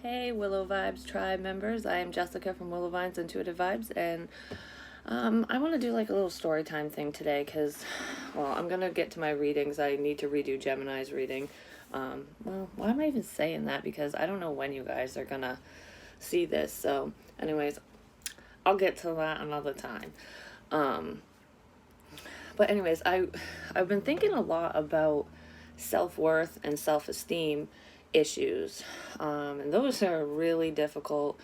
Hey, Willow Vibes tribe members. I am Jessica from Willow Vines Intuitive Vibes, and I want to do like a little story time thing today because, well, I'm going to get to my readings. I need to redo Gemini's reading. Well, why am I even saying that? Because I don't know when you guys are going to see this. So, anyways, I'll get to that another time. Um, but anyways, I've been thinking a lot about self-worth and self-esteem issues. And those are really difficult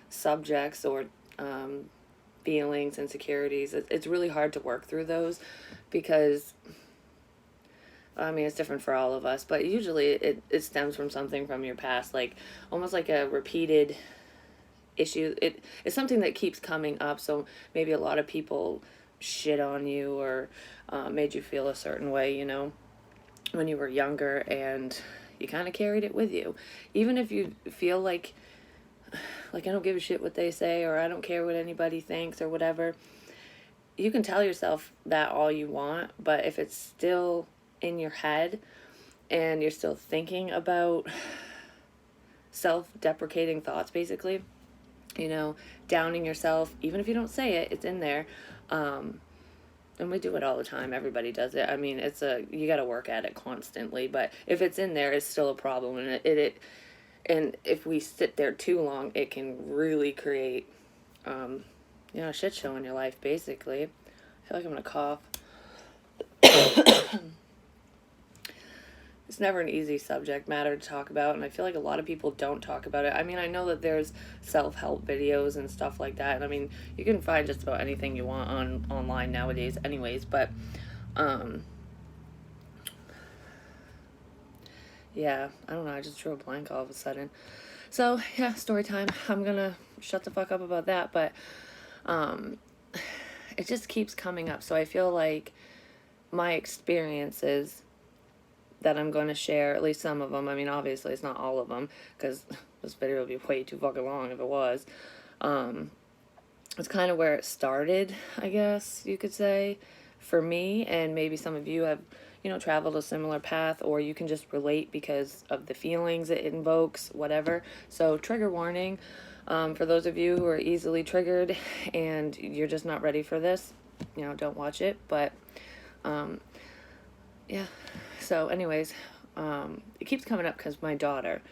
subjects or um, feelings, insecurities. It's really hard to work through those because, I mean, it's different for all of us, but usually it stems from something from your past, like almost like a repeated issue. It's something that keeps coming up, so maybe a lot of people shit on you or made you feel a certain way, when you were younger, and you kind of carried it with you. Even if you feel like I don't give a shit what they say or I don't care what anybody thinks or whatever, you can tell yourself that all you want, but if it's still in your head and you're still thinking about self-deprecating thoughts, basically, downing yourself, even if you don't say it, it's in there. And we do it all the time. Everybody does it. I mean, you got to work at it constantly, but if it's in there, it's still a problem. And if we sit there too long, it can really create, a shit show in your life, basically. I feel like I'm going to cough. It's never an easy subject matter to talk about, and I feel like a lot of people don't talk about it. I mean, I know that there's self-help videos and stuff like that, and I mean, you can find just about anything you want online nowadays anyways, but, yeah, I don't know, I just drew a blank all of a sudden. So, yeah, story time. I'm gonna shut the fuck up about that, but, it just keeps coming up, so I feel like my experiences that I'm going to share, at least some of them. I mean, obviously, it's not all of them, because this video would be way too fucking long if it was. It's kind of where it started, I guess you could say, for me, and maybe some of you have, traveled a similar path, or you can just relate because of the feelings it invokes, whatever. So, trigger warning, for those of you who are easily triggered and you're just not ready for this, don't watch it, but, yeah. So anyways, it keeps coming up because my daughter,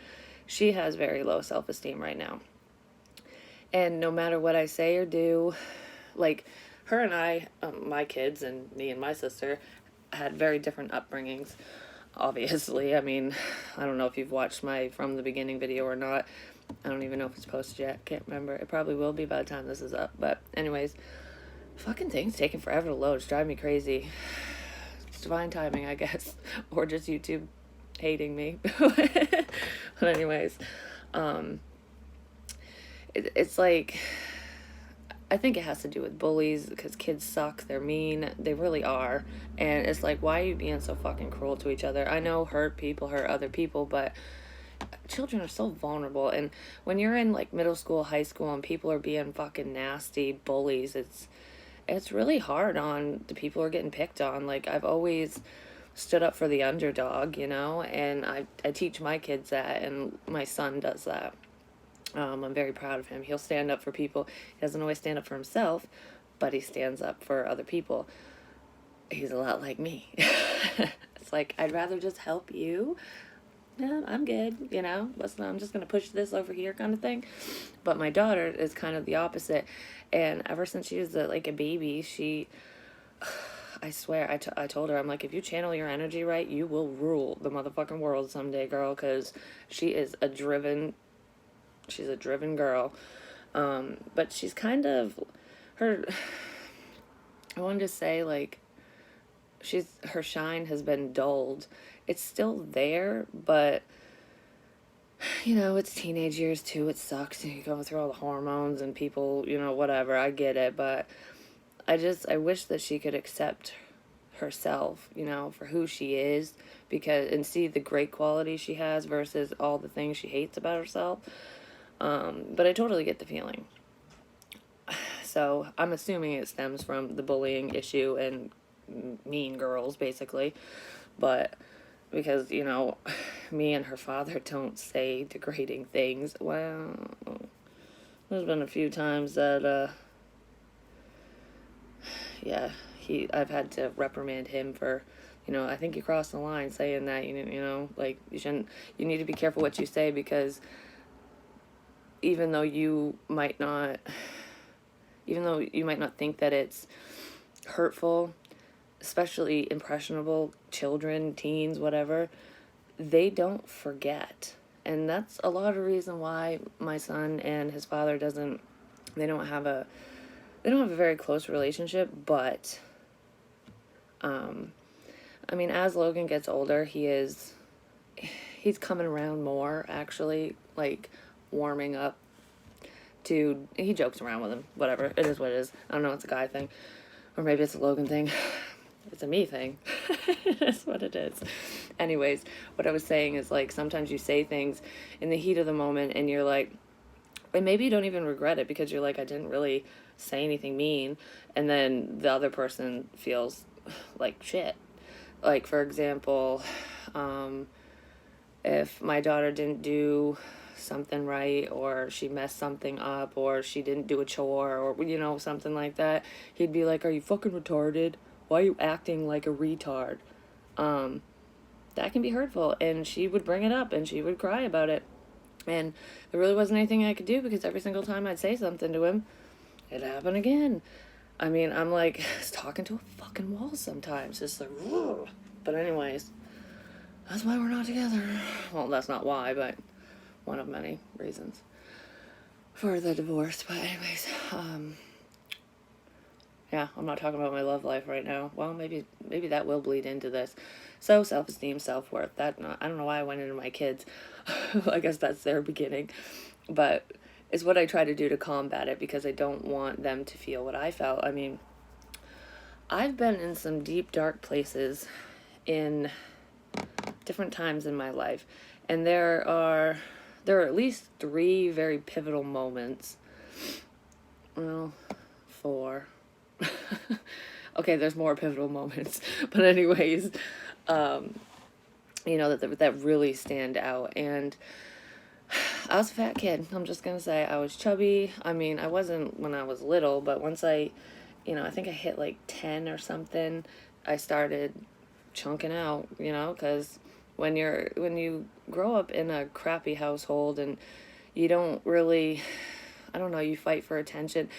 she has very low self-esteem right now. And no matter what I say or do, like her and I, my kids and me and my sister had very different upbringings, obviously. I mean, I don't know if you've watched my From the Beginning video or not. I don't even know if it's posted yet. Can't remember. It probably will be by the time this is up. But anyways, fucking things taking forever to load. It's driving me crazy. Divine timing, I guess, or just YouTube hating me. But anyways, it's like, I think it has to do with bullies because kids suck. They're mean. They really are. And it's like, why are you being so fucking cruel to each other? I know hurt people hurt other people, but children are so vulnerable. And when you're in like middle school, high school, and people are being fucking nasty bullies, it's really hard on the people who are getting picked on. Like, I've always stood up for the underdog, and I teach my kids that, and my son does that. I'm very proud of him. He'll stand up for people. He doesn't always stand up for himself, but he stands up for other people. He's a lot like me. It's like, I'd rather just help you. Yeah, I'm good, I'm just going to push this over here kind of thing. But my daughter is kind of the opposite. And ever since she was like a baby, I swear, I told her, I'm like, if you channel your energy right, you will rule the motherfucking world someday, girl, because she's a driven girl. But she's kind of, I wanted to say, like, her shine has been dulled. It's still there, but it's teenage years too. It sucks. You go through all the hormones and people, whatever. I get it, but I wish that she could accept herself, for who she is, and see the great qualities she has versus all the things she hates about herself. But I totally get the feeling. So I'm assuming it stems from the bullying issue and mean girls, basically. But because, you know, me and her father don't say degrading things. Well, there's been a few times that, yeah, I've had to reprimand him for, you know, I think you crossed the line saying that, you know, like, you need to be careful what you say, because even though you might not, think that it's hurtful, especially impressionable children, teens, whatever, they don't forget. And that's a lot of reason why my son and his father they don't have a very close relationship. But I mean, as Logan gets older, he's coming around more, actually, like warming up to, he jokes around with him, whatever, it is what it is. I don't know, it's a guy thing, or maybe it's a Logan thing. It's a me thing. That's what it is. Anyways, what I was saying is, like, sometimes you say things in the heat of the moment and you're like, and maybe you don't even regret it, because you're like, I didn't really say anything mean, and then the other person feels like shit. Like, for example, if my daughter didn't do something right, or she messed something up, or she didn't do a chore, or, you know, something like that, he'd be like, are you fucking retarded? Why are you acting like a retard? That can be hurtful, and she would bring it up and she would cry about it, and there really wasn't anything I could do, because every single time I'd say something to him, it happened again. I mean, I'm like talking to a fucking wall sometimes. It's like, whoa. But anyways, that's why we're not together. Well, that's not why, but one of many reasons for the divorce. But anyways, yeah, I'm not talking about my love life right now. Well, maybe that will bleed into this. So, self-esteem, self-worth. I don't know why I went into my kids. I guess that's their beginning. But it's what I try to do to combat it, because I don't want them to feel what I felt. I mean, I've been in some deep, dark places in different times in my life. And there are at least 3 very pivotal moments. Well, 4. Okay, there's more pivotal moments, but anyways, you know, that really stand out. And I was a fat kid. I'm just gonna say I was chubby. I mean, I wasn't when I was little, but once I think I hit like 10 or something, I started chunking out, you know, because when you grow up in a crappy household and you don't really, I don't know, you fight for attention.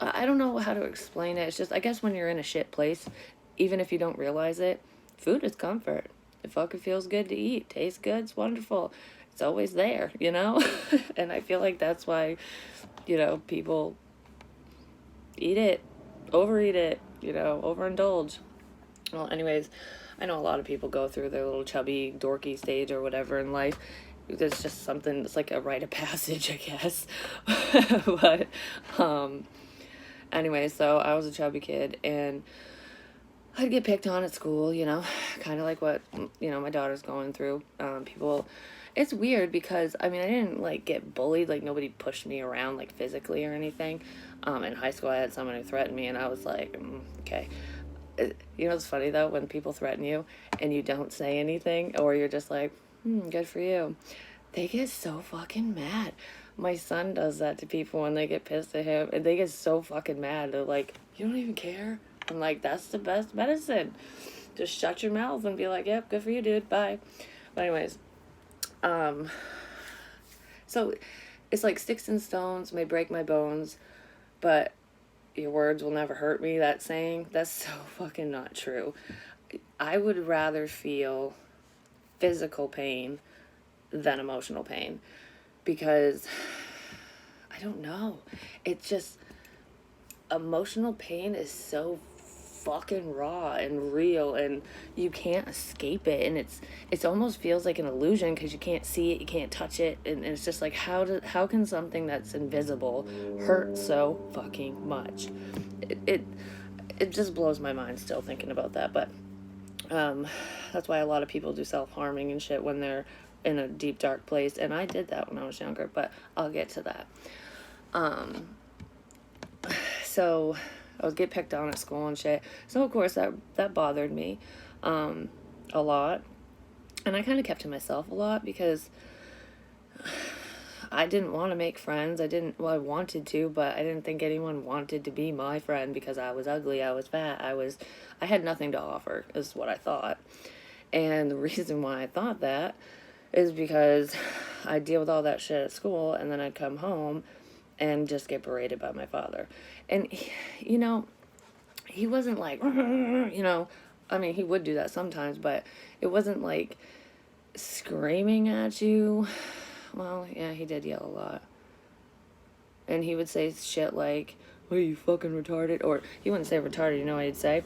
I don't know how to explain it. It's just, I guess when you're in a shit place, even if you don't realize it, food is comfort. It fucking feels good to eat. Tastes good. It's wonderful. It's always there, you know? And I feel like that's why, you know, people eat it, overeat it, you know, overindulge. Well, anyways, I know a lot of people go through their little chubby, dorky stage or whatever in life. It's just something, it's like a rite of passage, I guess. But, anyway, so I was a chubby kid, and I'd get picked on at school, you know, kind of like what, you know, my daughter's going through. It's weird because, I mean, I didn't, like, get bullied, like, nobody pushed me around, like, physically or anything. In high school, I had someone who threatened me, and I was like, okay. You know, it's funny, though, when people threaten you, and you don't say anything, or you're just like, good for you. They get so fucking mad. My son does that to people when they get pissed at him, and they get so fucking mad. They're like, you don't even care? I'm like, that's the best medicine. Just shut your mouth and be like, yep, good for you, dude, bye. But anyways, so it's like sticks and stones may break my bones, but your words will never hurt me, that saying, that's so fucking not true. I would rather feel physical pain than emotional pain, because I don't know, it's just, emotional pain is so fucking raw and real, and you can't escape it, and it's almost feels like an illusion, because you can't see it, you can't touch it, and it's just like, how can something that's invisible hurt so fucking much? It just blows my mind still thinking about that. But that's why a lot of people do self-harming and shit when they're in a deep dark place, and I did that when I was younger, but I'll get to that. So I was get picked on at school and shit, so of course that bothered me a lot. And I kind of kept to myself a lot because I didn't want to make friends. Well, I wanted to, but I didn't think anyone wanted to be my friend because I was ugly, I was fat, I had nothing to offer, is what I thought. And the reason why I thought that is because I'd deal with all that shit at school, and then I'd come home and just get berated by my father. And, he wasn't like, I mean, he would do that sometimes, but it wasn't like screaming at you. Well, yeah, he did yell a lot. And he would say shit like, "What are you, fucking retarded?" Or he wouldn't say retarded, you know what he'd say?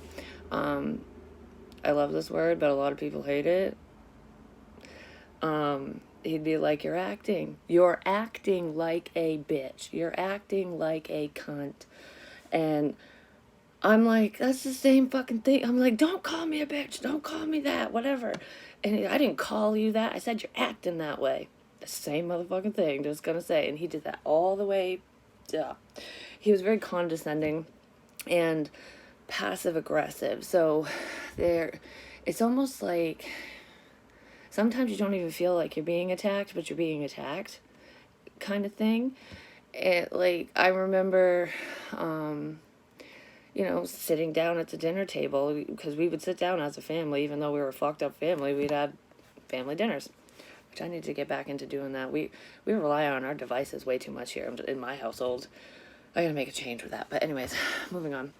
I love this word, but a lot of people hate it. He'd be like, "You're acting. You're acting like a bitch. You're acting like a cunt." And I'm like, that's the same fucking thing. I'm like, don't call me a bitch. Don't call me that. Whatever. And I didn't call you that. I said you're acting that way. The same motherfucking thing. Just gonna say. And he did that all the way. Yeah. He was very condescending and passive aggressive. So it's almost like sometimes you don't even feel like you're being attacked, but you're being attacked, kind of thing. I remember, sitting down at the dinner table, because we would sit down as a family, even though we were a fucked up family, we'd have family dinners, which I need to get back into doing that. We rely on our devices way too much here in my household. I gotta make a change with that. But anyways, moving on.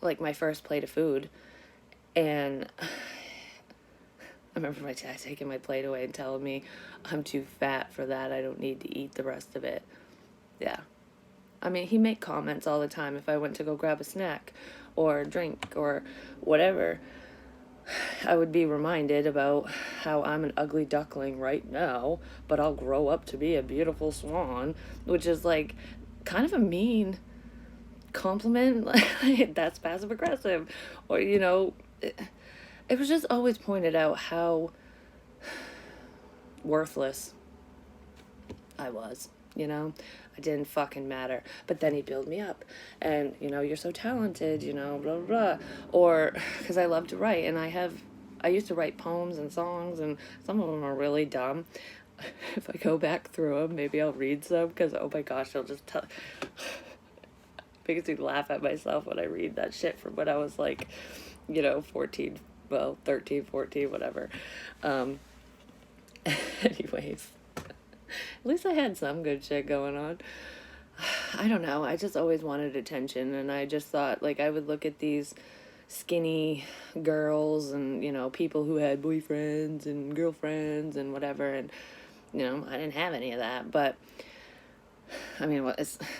Like my first plate of food, and I remember my dad taking my plate away and telling me I'm too fat for that. I don't need to eat the rest of it. Yeah. I mean, he'd make comments all the time if I went to go grab a snack or a drink or whatever. I would be reminded about how I'm an ugly duckling right now, but I'll grow up to be a beautiful swan, which is like kind of a mean compliment. Like, that's passive aggressive. Or, it was just always pointed out how worthless I was, I didn't fucking matter. But then he'd build me up. And, you're so talented, blah, blah, blah. Or, because I love to write, and I used to write poems and songs, and some of them are really dumb. If I go back through them, maybe I'll read some, because, oh my gosh, I'll just tell... Makes me laugh at myself when I read that shit from when I was like, 13, 14, whatever. Anyways. At least I had some good shit going on. I don't know. I just always wanted attention, and I just thought, like, I would look at these skinny girls and, people who had boyfriends and girlfriends and whatever, and, I didn't have any of that, but, I mean,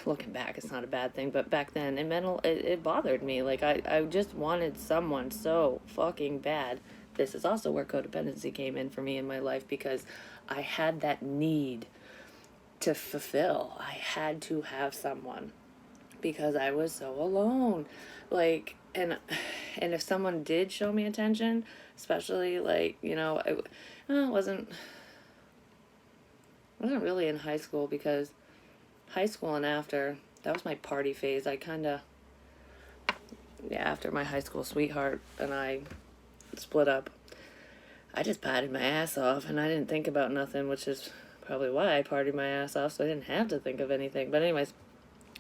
looking back, it's not a bad thing, but back then, it bothered me. Like, I just wanted someone so fucking bad. This is also where codependency came in for me in my life, because I had that need to fulfill. I had to have someone because I was so alone. Like, and if someone did show me attention, especially like, it wasn't really in high school, because high school and after, that was my party phase. I kind of, after my high school sweetheart and I split up, I just partied my ass off, and I didn't think about nothing, which is probably why I partied my ass off, so I didn't have to think of anything. But anyways,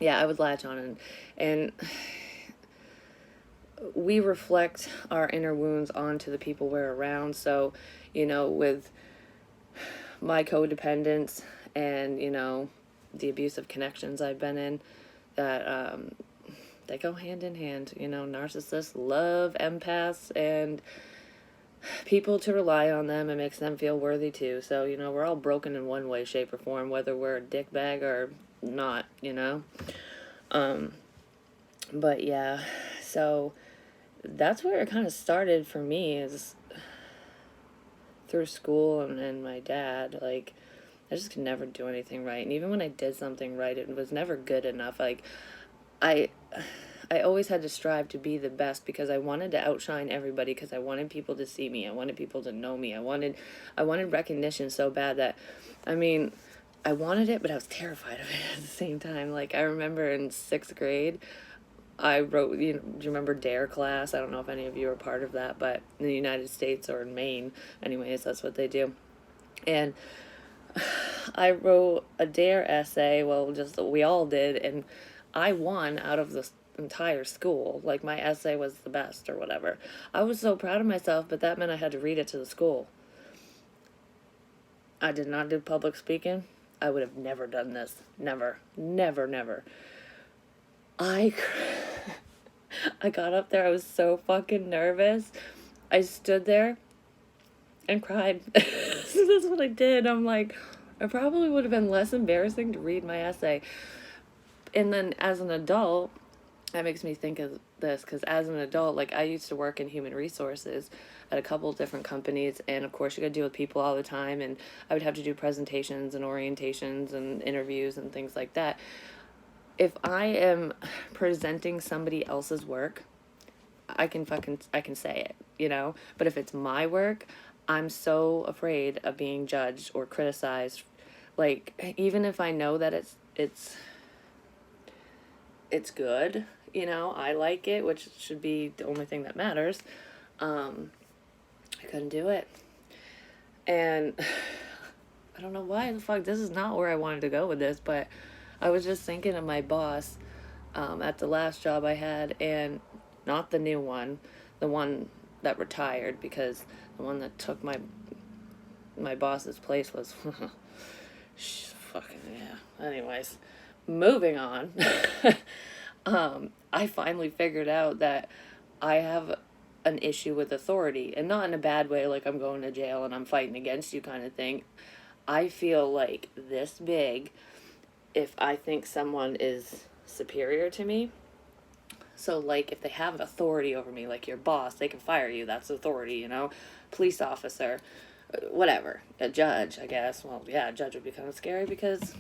I would latch on, and we reflect our inner wounds onto the people we're around. So, with my codependence and, the abusive connections I've been in, that they go hand in hand. Narcissists love empaths and people to rely on them. It makes them feel worthy too. So, we're all broken in one way, shape, or form, whether we're a dickbag or not, But yeah, so that's where it kind of started for me, is through school and my dad. Like, I just could never do anything right. And even when I did something right, it was never good enough. Like, I always had to strive to be the best, because I wanted to outshine everybody, because I wanted people to see me. I wanted people to know me. I wanted recognition so bad that, I mean, I wanted it, but I was terrified of it at the same time. Like, I remember in 6th grade, I wrote, do you remember DARE class? I don't know if any of you are part of that, but in the United States or in Maine, anyways, that's what they do. And I wrote a DARE essay, well, just we all did, and I won out of the entire school. Like, my essay was the best or whatever. I was so proud of myself, but that meant I had to read it to the school. I did not do public speaking. I would have never done this. Never. Never, never. I got up there. I was so fucking nervous. I stood there and cried. That's what I did. I'm like, it probably would have been less embarrassing to read my essay. And then as an adult, that makes me think of this, because as an adult, like, I used to work in human resources at a couple different companies, and of course you gotta deal with people all the time, and I would have to do presentations and orientations and interviews and things like that. If I am presenting somebody else's work, I can say it. But if it's my work, I'm so afraid of being judged or criticized. Like, even if I know that it's good, I like it, which should be the only thing that matters. I couldn't do it. And I don't know why the fuck, this is not where I wanted to go with this, but I was just thinking of my boss at the last job I had, and not the new one, the one that retired, because the one that took my boss's place was fucking, yeah. Anyways, moving on. I finally figured out that I have an issue with authority, and not in a bad way, like I'm going to jail and I'm fighting against you kind of thing. I feel like this big if I think someone is superior to me. So, like, if they have authority over me, like your boss, they can fire you. That's authority, Police officer, whatever. A judge, I guess. Well, yeah, a judge would be kind of scary because,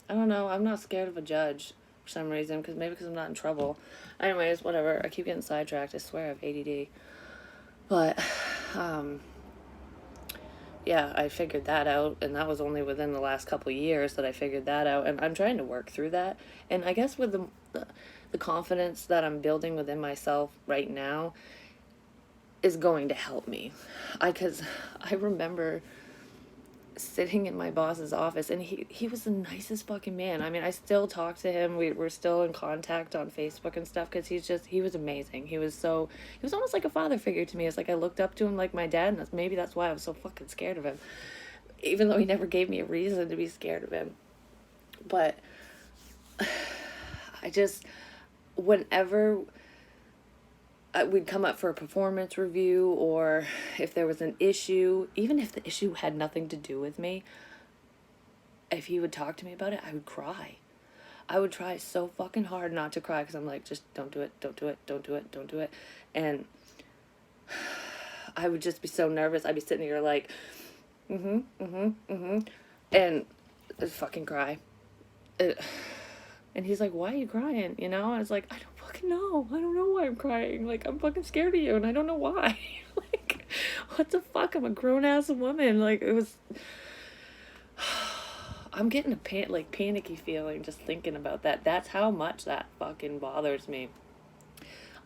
I don't know, I'm not scared of a judge for some reason, because I'm not in trouble. Anyways, whatever. I keep getting sidetracked. I swear I have ADD. But, yeah, I figured that out, and that was only within the last couple of years that I figured that out, and I'm trying to work through that. And I guess with the confidence that I'm building within myself right now is going to help me. Because I remember sitting in my boss's office, and he was the nicest fucking man. I mean, I still talk to him. We're still in contact on Facebook and stuff, because he was amazing. He was almost like a father figure to me. It's like I looked up to him like my dad, and maybe that's why I was so fucking scared of him, even though he never gave me a reason to be scared of him. But I just, whenever we'd come up for a performance review, or if there was an issue, even if the issue had nothing to do with me, if he would talk to me about it, I would cry. I would try so fucking hard not to cry, because I'm like, just don't do it, don't do it, don't do it, don't do it. And I would just be so nervous. I'd be sitting here like, and I'd fucking cry. And he's like, why are you crying? And I was like, I don't fucking know. I don't know why I'm crying. Like, I'm fucking scared of you, and I don't know why. Like, what the fuck? I'm a grown-ass woman. Like, it was... I'm getting a panicky feeling just thinking about that. That's how much that fucking bothers me.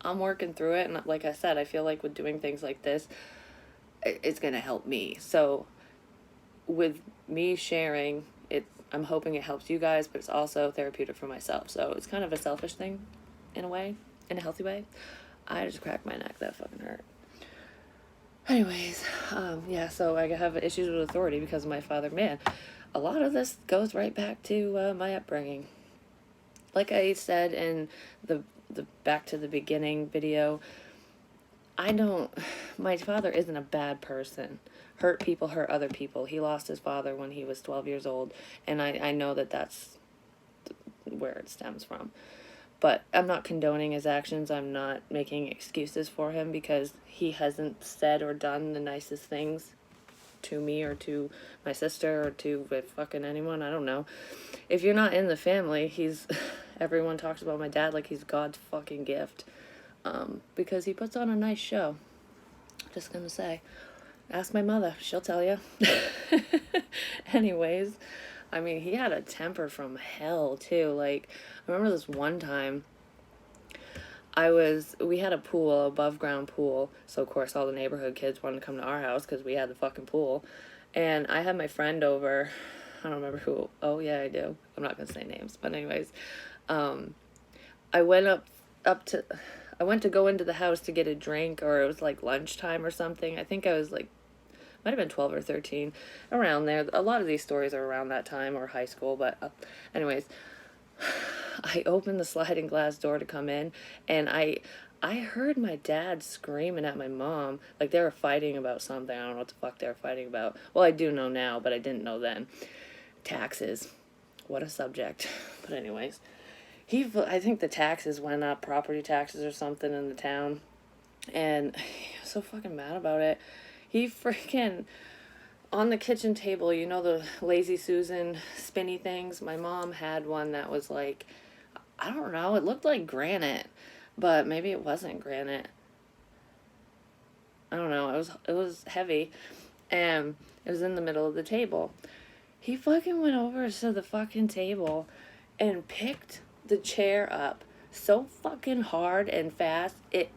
I'm working through it, and like I said, I feel like with doing things like this, it's gonna help me. So, with me sharing, I'm hoping it helps you guys, but it's also therapeutic for myself. So it's kind of a selfish thing, in a way, in a healthy way. I just cracked my neck. That fucking hurt. Anyways, yeah, so I have issues with authority because of my father. Man, a lot of this goes right back to my upbringing. Like I said in the back to the beginning video, my father isn't a bad person. Hurt people hurt other people. He lost his father when he was 12 years old, and I know that's where it stems from. But I'm not condoning his actions. I'm not making excuses for him, because he hasn't said or done the nicest things to me or to my sister or to fucking anyone. I don't know. If you're not in the family, everyone talks about my dad like he's God's fucking gift, because he puts on a nice show. Just gonna say. Ask my mother. She'll tell you. Anyways, I mean, he had a temper from hell, too. Like, I remember this one time, we had a pool, above ground pool, so of course all the neighborhood kids wanted to come to our house because we had the fucking pool. And I had my friend over, I don't remember who, oh yeah, I do. I'm not gonna say names, but anyways, I went up to, I went to go into the house to get a drink, or it was like lunchtime or something. I think I was like, might have been 12 or 13, around there. A lot of these stories are around that time, or high school, but anyways, I opened the sliding glass door to come in, and I heard my dad screaming at my mom, like they were fighting about something. I don't know what the fuck they were fighting about. Well, I do know now, but I didn't know then. Taxes. What a subject. But anyways, I think the taxes went up, property taxes or something in the town, and he was so fucking mad about it. He freaking, on the kitchen table, you know the Lazy Susan spinny things? My mom had one that was like, I don't know, it looked like granite, but maybe it wasn't granite. I don't know, it was heavy, and it was in the middle of the table. He fucking went over to the fucking table and picked the chair up so fucking hard and fast, it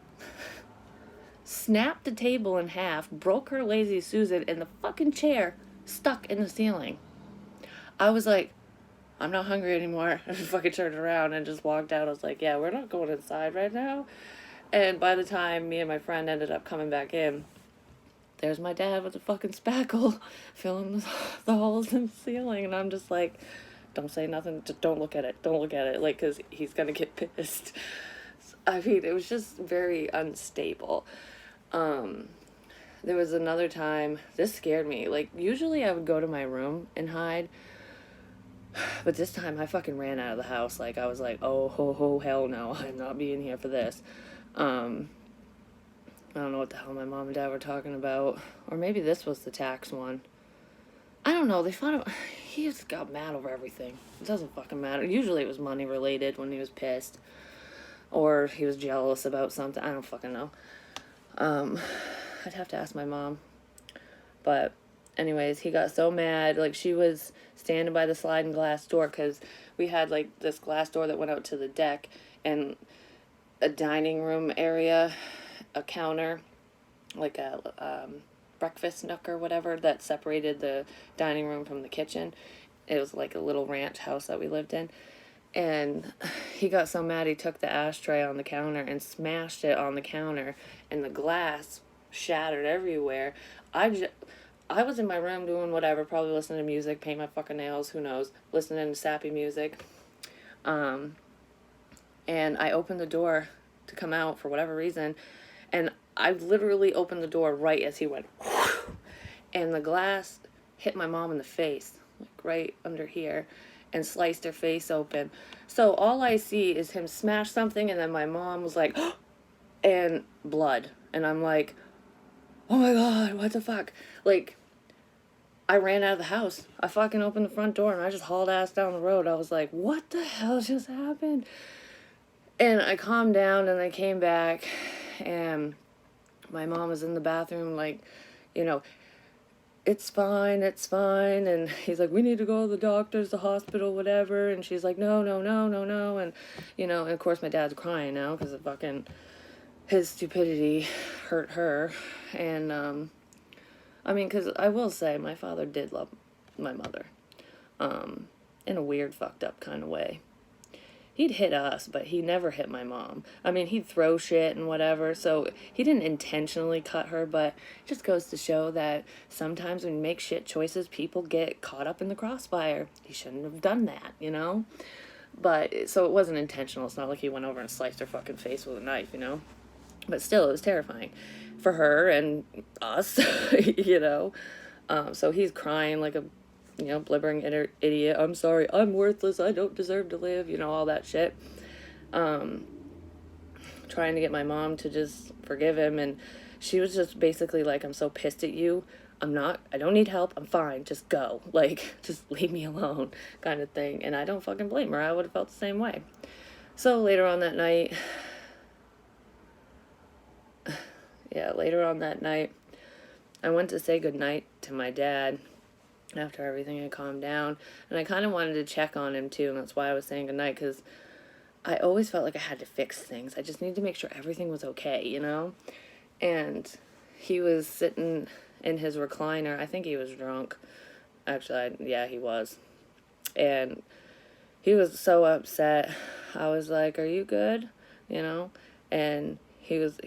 snapped the table in half, broke her Lazy Susan, and the fucking chair stuck in the ceiling. I was like, I'm not hungry anymore. I fucking turned around and just walked out. I was like, yeah, we're not going inside right now. And by the time me and my friend ended up coming back in, there's my dad with a fucking spackle filling the holes in the ceiling. And I'm just like, don't say nothing. Just don't look at it. Don't look at it. Like, because he's going to get pissed. I mean, it was just very unstable. There was another time, this scared me. Like, usually I would go to my room and hide. But this time I fucking ran out of the house. Like, I was like, oh, ho, ho, hell no. I'm not being here for this. I don't know what the hell my mom and dad were talking about. Or maybe this was the tax one. I don't know. They thought he just got mad over everything. It doesn't fucking matter. Usually it was money related when he was pissed. Or he was jealous about something. I don't fucking know. I'd have to ask my mom. But anyways, he got so mad. Like, she was standing by the sliding glass door because we had like this glass door that went out to the deck and a dining room area, a counter, like a breakfast nook or whatever that separated the dining room from the kitchen. It was like a little ranch house that we lived in. And he got so mad he took the ashtray on the counter and smashed it on the counter, and the glass shattered everywhere. I was in my room doing whatever, probably listening to music, paint my fucking nails, who knows, listening to sappy music. And I opened the door to come out for whatever reason, and I literally opened the door right as he went, whoosh, and the glass hit my mom in the face, like right under here, and sliced her face open. So all I see is him smash something, and then my mom was like, and blood. And I'm like, oh my God, what the fuck? Like, I ran out of the house. I fucking opened the front door and I just hauled ass down the road. I was like, what the hell just happened? And I calmed down and I came back and my mom was in the bathroom like, you know, it's fine. And he's like, we need to go to the doctors, the hospital, whatever. And she's like, no. And, you know, and of course my dad's crying now because of fucking his stupidity hurt her. And, I mean, because I will say my father did love my mother, in a weird, fucked up kind of way. He'd hit us, but he never hit my mom. I mean, he'd throw shit and whatever, so he didn't intentionally cut her, but it just goes to show that sometimes when you make shit choices, people get caught up in the crossfire. He shouldn't have done that, you know? But, so it wasn't intentional. It's not like he went over and sliced her fucking face with a knife, you know? But still, it was terrifying for her and us, you know? So he's crying like a, you know, blibbering idiot. I'm sorry, I'm worthless, I don't deserve to live, you know, all that shit. Trying to get my mom to just forgive him, and she was just basically like, I'm so pissed at you, I don't need help, I'm fine, just go. Like, just leave me alone, kind of thing. And I don't fucking blame her, I would have felt the same way. So later on that night, I went to say goodnight to my dad after everything had calmed down, and I kind of wanted to check on him too, and that's why I was saying goodnight, because I always felt like I had to fix things. I just needed to make sure everything was okay, And he was sitting in his recliner. I think he was drunk. Actually, yeah, he was. And he was so upset. I was like, "Are you good?" And what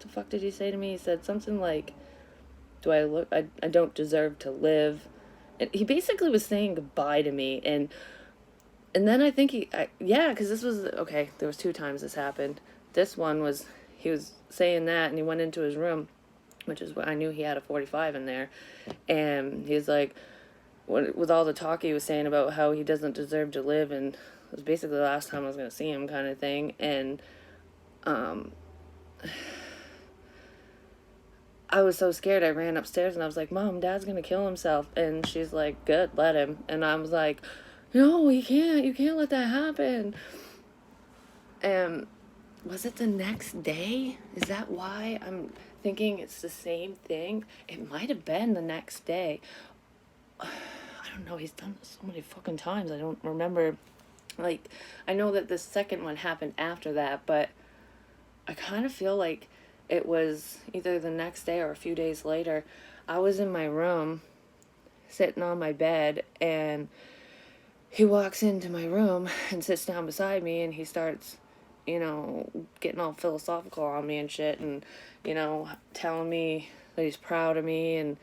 the fuck did he say to me? He said something like, I don't deserve to live. And he basically was saying goodbye to me. And then I think because this was, okay, there was 2 times this happened. This one was, he was saying that, and he went into his room, which is what I knew he had a 45 in there. And he was like, with all the talk he was saying about how he doesn't deserve to live, and it was basically the last time I was going to see him kind of thing. And I was so scared. I ran upstairs and I was like, "Mom, Dad's going to kill himself." And she's like, "Good, let him." And I was like, "No, you can't let that happen." And was it the next day? Is that why I'm thinking it's the same thing? It might have been the next day. I don't know. He's done this so many fucking times. I don't remember. Like, I know that the second one happened after that, but I kind of feel like it was either the next day or a few days later. I was in my room, sitting on my bed, and he walks into my room and sits down beside me, and he starts, getting all philosophical on me and shit, and, telling me that he's proud of me, and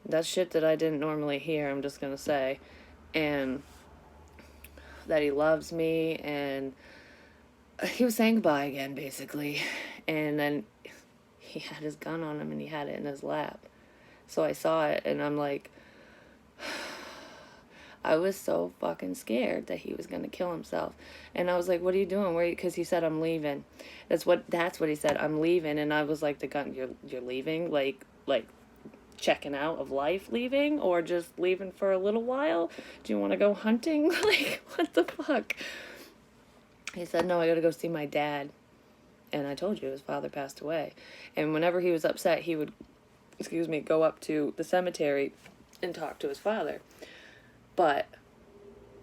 that's shit that I didn't normally hear, I'm just gonna say, and that he loves me, and he was saying goodbye again, basically, and then he had his gun on him, and he had it in his lap, so I saw it, and I'm like, I was so fucking scared that he was gonna kill himself. And I was like, "What are you doing? Where?" Because he said, "I'm leaving." That's what he said. "I'm leaving." And I was like, "The gun, you're leaving? Like checking out of life, leaving, or just leaving for a little while? Do you want to go hunting?" Like, what the fuck? He said, "No, I gotta go see my dad." And I told you his father passed away. And whenever he was upset, he would, go up to the cemetery and talk to his father. But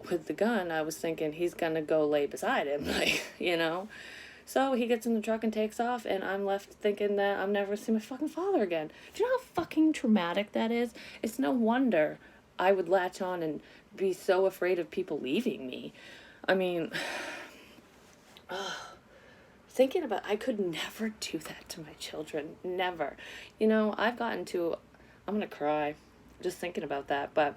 with the gun, I was thinking he's going to go lay beside him, So he gets in the truck and takes off, and I'm left thinking that I'm never going to see my fucking father again. Do you know how fucking traumatic that is? It's no wonder I would latch on and be so afraid of people leaving me. I mean, thinking about, I could never do that to my children. Never. I've gotten to, I'm going to cry just thinking about that, but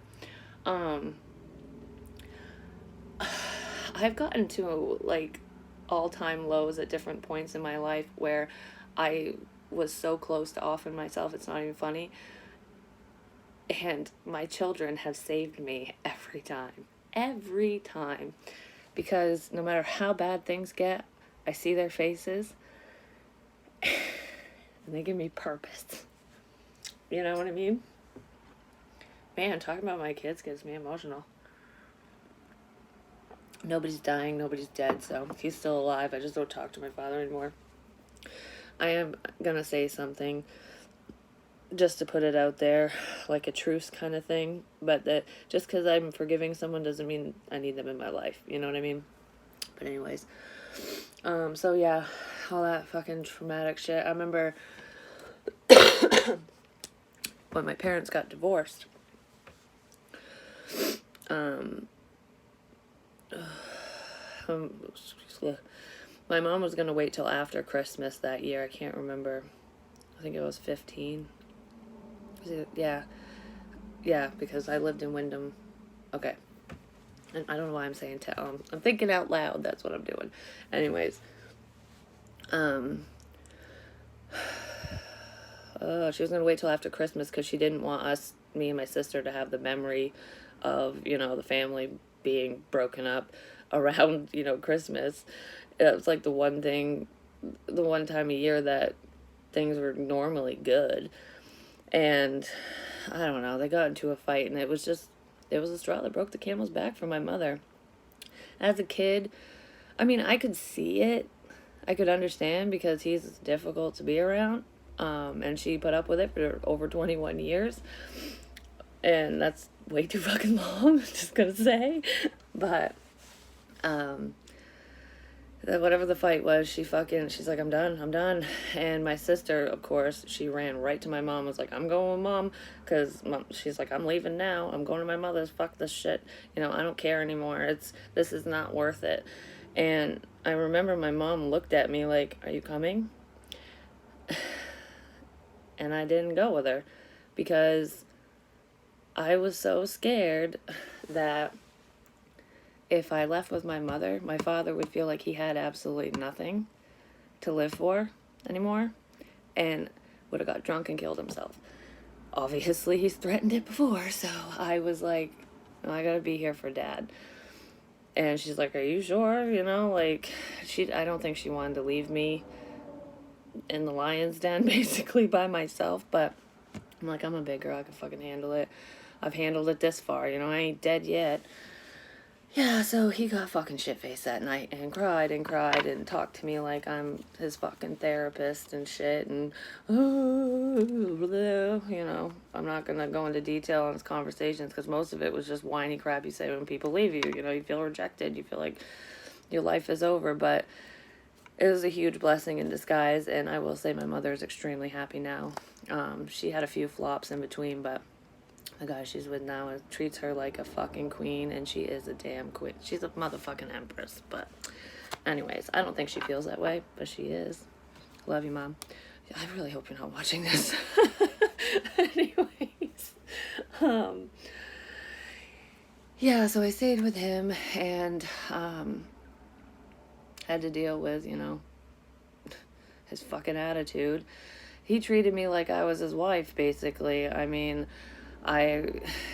I've gotten to like all-time lows at different points in my life where I was so close to offing myself, it's not even funny. And my children have saved me every time. Every time. Because no matter how bad things get, I see their faces and they give me purpose. You know what I mean? Man, talking about my kids gets me emotional. Nobody's dying, nobody's dead, so he's still alive. I just don't talk to my father anymore. I am gonna say something just to put it out there, like a truce kind of thing, but that just because I'm forgiving someone doesn't mean I need them in my life, you know what I mean? But anyways, so yeah, all that fucking traumatic shit. I remember when my parents got divorced, my mom was going to wait till after Christmas that year. I can't remember. I think it was 15. Yeah, because I lived in Wyndham. Okay. And I don't know why I'm saying tell. I'm thinking out loud. That's what I'm doing. Anyways. She was going to wait till after Christmas because she didn't want me and my sister, to have the memory of, the family being broken up around, Christmas. It was like the one time a year that things were normally good. And I don't know, they got into a fight, and it was a straw that broke the camel's back for my mother. As a kid, I mean, I could see it. I could understand because he's difficult to be around. And she put up with it for over 21 years. And that's way too fucking long, I'm just gonna say. But, whatever the fight was, she's like, I'm done. And my sister, of course, she ran right to my mom, was like, I'm going with mom, because she's like, I'm leaving now, I'm going to my mother's, fuck this shit, I don't care anymore, this is not worth it. And I remember my mom looked at me like, are you coming? And I didn't go with her, because I was so scared that if I left with my mother, my father would feel like he had absolutely nothing to live for anymore, and would have got drunk and killed himself. Obviously, he's threatened it before, so I was like, oh, I gotta be here for Dad. And she's like, are you sure? I don't think she wanted to leave me in the lion's den, basically, by myself, but I'm like, I'm a big girl, I can fucking handle it. I've handled it this far, I ain't dead yet. Yeah, so he got fucking shit-faced that night and cried and talked to me like I'm his fucking therapist and shit, and I'm not gonna go into detail on his conversations, because most of it was just whiny crap you say when people leave you. You feel rejected, you feel like your life is over, but it was a huge blessing in disguise, and I will say my mother is extremely happy now. She had a few flops in between, but the guy she's with now treats her like a fucking queen, and she is a damn queen. She's a motherfucking empress, but anyways, I don't think she feels that way, but she is. Love you, Mom. I really hope you're not watching this. Anyways, yeah, so I stayed with him, and had to deal with, his fucking attitude. He treated me like I was his wife, basically. I mean,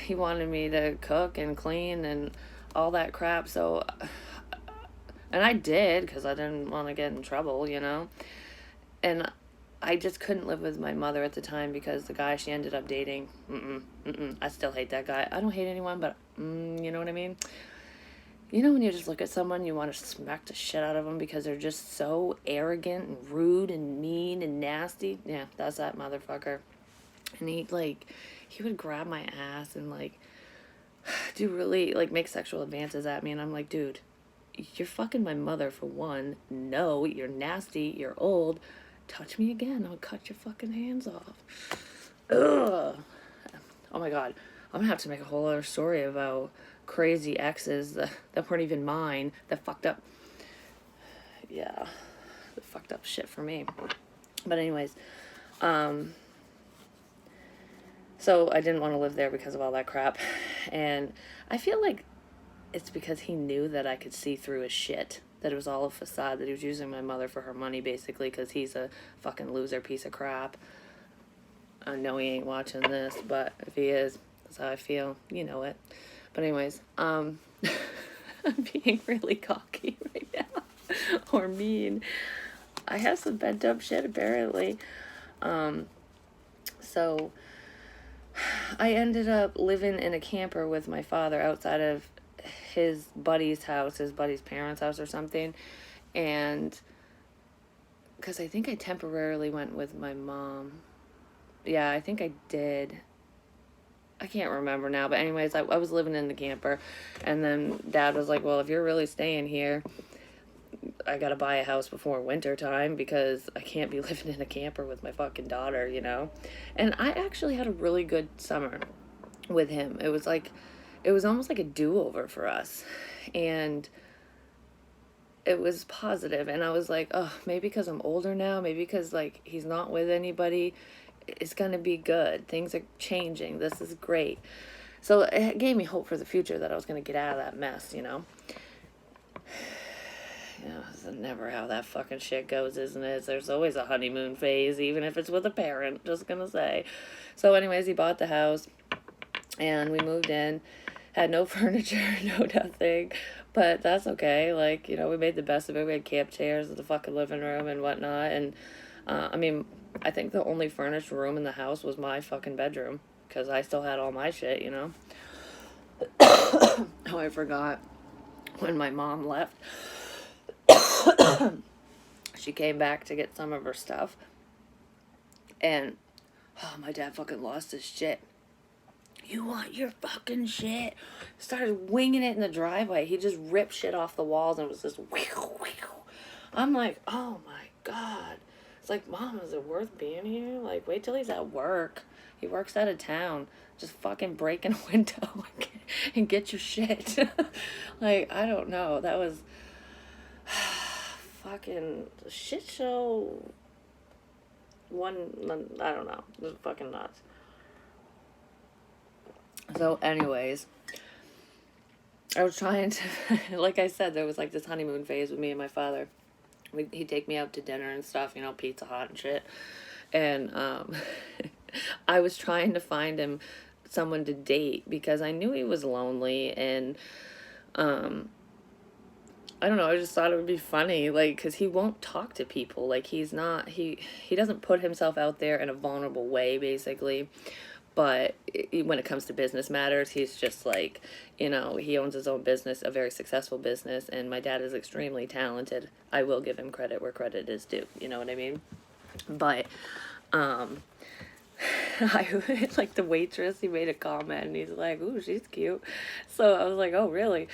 he wanted me to cook and clean and all that crap, so, and I did, because I didn't want to get in trouble, and I just couldn't live with my mother at the time, because the guy she ended up dating, I still hate that guy. I don't hate anyone, but, you know what I mean? When you just look at someone, you want to smack the shit out of them because they're just so arrogant and rude and mean and nasty? Yeah, that's that motherfucker. And he would grab my ass and, do really, make sexual advances at me. And I'm like, dude, you're fucking my mother, for one. No, you're nasty. You're old. Touch me again, I'll cut your fucking hands off. Ugh. Oh, my God. I'm going to have to make a whole other story about crazy exes that weren't even mine, that fucked up. Yeah. That fucked up shit for me. But anyways, so I didn't want to live there because of all that crap. And I feel like it's because he knew that I could see through his shit. That it was all a facade, that he was using my mother for her money, basically, because he's a fucking loser piece of crap. I know he ain't watching this, but if he is, that's how I feel. You know it. But anyways, I'm being really cocky right now. Or mean. I have some bent up shit, apparently. So I ended up living in a camper with my father outside of his buddy's house, his buddy's parents' house or something. And because I think I temporarily went with my mom. Yeah, I think I did. I can't remember now, but anyways, I was living in the camper, and then Dad was like, well, if you're really staying here, I gotta buy a house before winter time, because I can't be living in a camper with my fucking daughter, And I actually had a really good summer with him. It was almost like a do-over for us, and it was positive, and I was like, oh, maybe because I'm older now, maybe because, he's not with anybody, it's gonna be good. Things are changing. This is great. So it gave me hope for the future that I was gonna get out of that mess, It's never how that fucking shit goes, isn't it? There's always a honeymoon phase, even if it's with a parent, just gonna say. So anyways, he bought the house, and we moved in. Had no furniture, no nothing, but that's okay. We made the best of it. We had camp chairs in the fucking living room and whatnot, and, I think the only furnished room in the house was my fucking bedroom, because I still had all my shit, Oh, I forgot. When my mom left, she came back to get some of her stuff, and, my dad fucking lost his shit. You want your fucking shit? Started winging it in the driveway. He just ripped shit off the walls, and it was just whew, whew. I'm like, oh my God. It's like, Mom, is it worth being here? Like, wait till he's at work. He works out of town. Just fucking break in a window and get your shit. Like, I don't know. That was fucking shit show. One, I don't know. It was fucking nuts. So, anyways, I was trying to, like I said, there was like this honeymoon phase with me and my father. He'd take me out to dinner and stuff, you know, Pizza Hut and shit. And I was trying to find him someone to date because I knew he was lonely, and I don't know, I just thought it would be funny, like, because he won't talk to people. Like, he doesn't put himself out there in a vulnerable way, basically. But when it comes to business matters, he's just like, you know, he owns his own business, a very successful business, and my dad is extremely talented. I will give him credit where credit is due, you know what I mean? But, I like the waitress, he made a comment, and he's like, ooh, she's cute. So I was like, oh, really?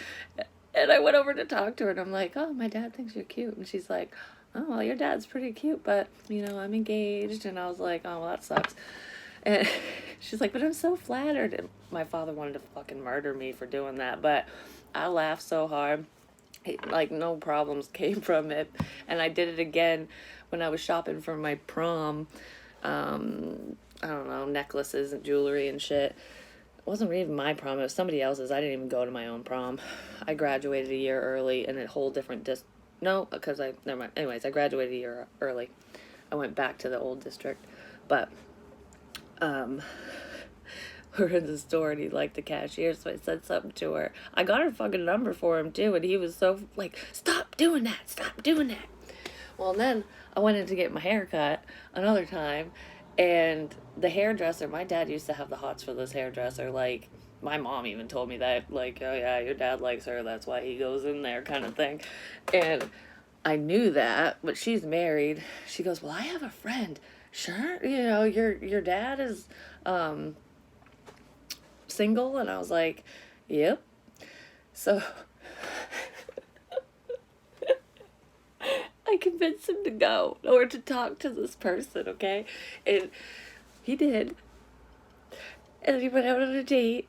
And I went over to talk to her, and I'm like, oh, my dad thinks you're cute. And she's like, oh, well, your dad's pretty cute, but, you know, I'm engaged. And I was like, oh, well, that sucks. And she's like, but I'm so flattered. And my father wanted to fucking murder me for doing that, but I laughed so hard. Like, no problems came from it. And I did it again when I was shopping for my prom. I don't know, necklaces and jewelry and shit. It wasn't even my prom, it was somebody else's. I didn't even go to my own prom. I graduated a year early in a whole different no, because never mind. Anyways, I graduated a year early. I went back to the old district. But, we're in the store, and he liked the cashier, so I said something to her. I got her fucking number for him, too, and he was so, like, stop doing that, stop doing that. Well, and then I went in to get my hair cut another time, and the hairdresser, my dad used to have the hots for this hairdresser. Like, my mom even told me that, like, oh yeah, your dad likes her, that's why he goes in there, kind of thing. And I knew that, but she's married. She goes, well, I have a friend. Sure, you know, your dad is single? And I was like, yep. So I convinced him to go or to talk to this person, okay? And he did. And he went out on a date.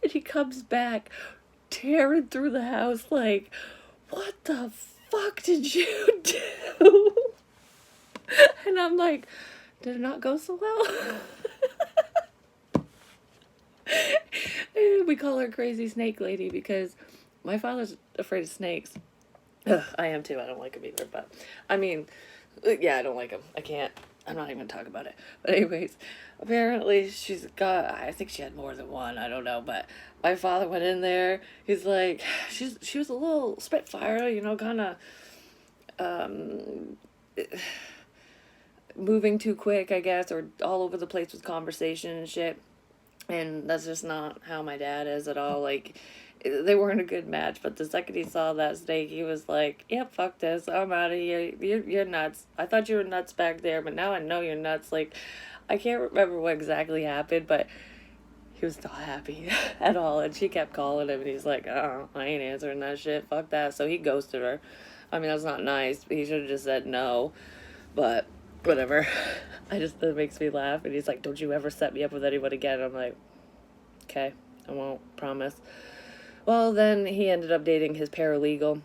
And he comes back tearing through the house like, what the fuck did you do? And I'm like, did it not go so well? We call her Crazy Snake Lady because my father's afraid of snakes. Ugh, I am too. I don't like them either. But, I mean, yeah, I don't like them. I'm not even going to talk about it. But anyways, apparently she's got, I think she had more than one. I don't know. But my father went in there. He's like, she was a little spitfire, you know, kind of moving too quick, I guess, or all over the place with conversation and shit. And that's just not how my dad is at all. Like, they weren't a good match, but the second he saw that snake, he was like, yep, fuck this, I'm out of here, you're nuts. I thought you were nuts back there, but now I know you're nuts. Like, I can't remember what exactly happened, but he was not happy at all, and she kept calling him, and he's like, oh, I ain't answering that shit, fuck that, so he ghosted her. I mean, that's not nice, he should have just said no, but whatever. That makes me laugh, and he's like, don't you ever set me up with anyone again. I'm like, okay, I won't, promise. Well, then he ended up dating his paralegal,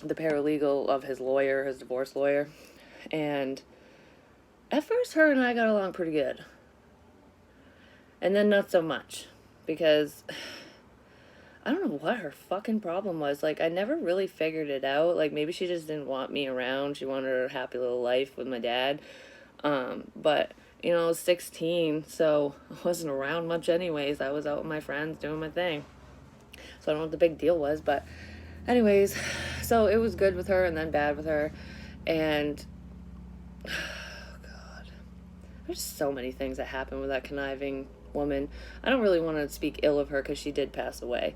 the paralegal of his lawyer, his divorce lawyer, and at first her and I got along pretty good, and then not so much, because I don't know what her fucking problem was. Like, I never really figured it out. Like, maybe she just didn't want me around. She wanted her happy little life with my dad. But, you know, I was 16, so I wasn't around much anyways. I was out with my friends doing my thing. So I don't know what the big deal was, but anyways, so it was good with her and then bad with her. And, oh God, there's so many things that happened with that conniving woman. I don't really want to speak ill of her because she did pass away.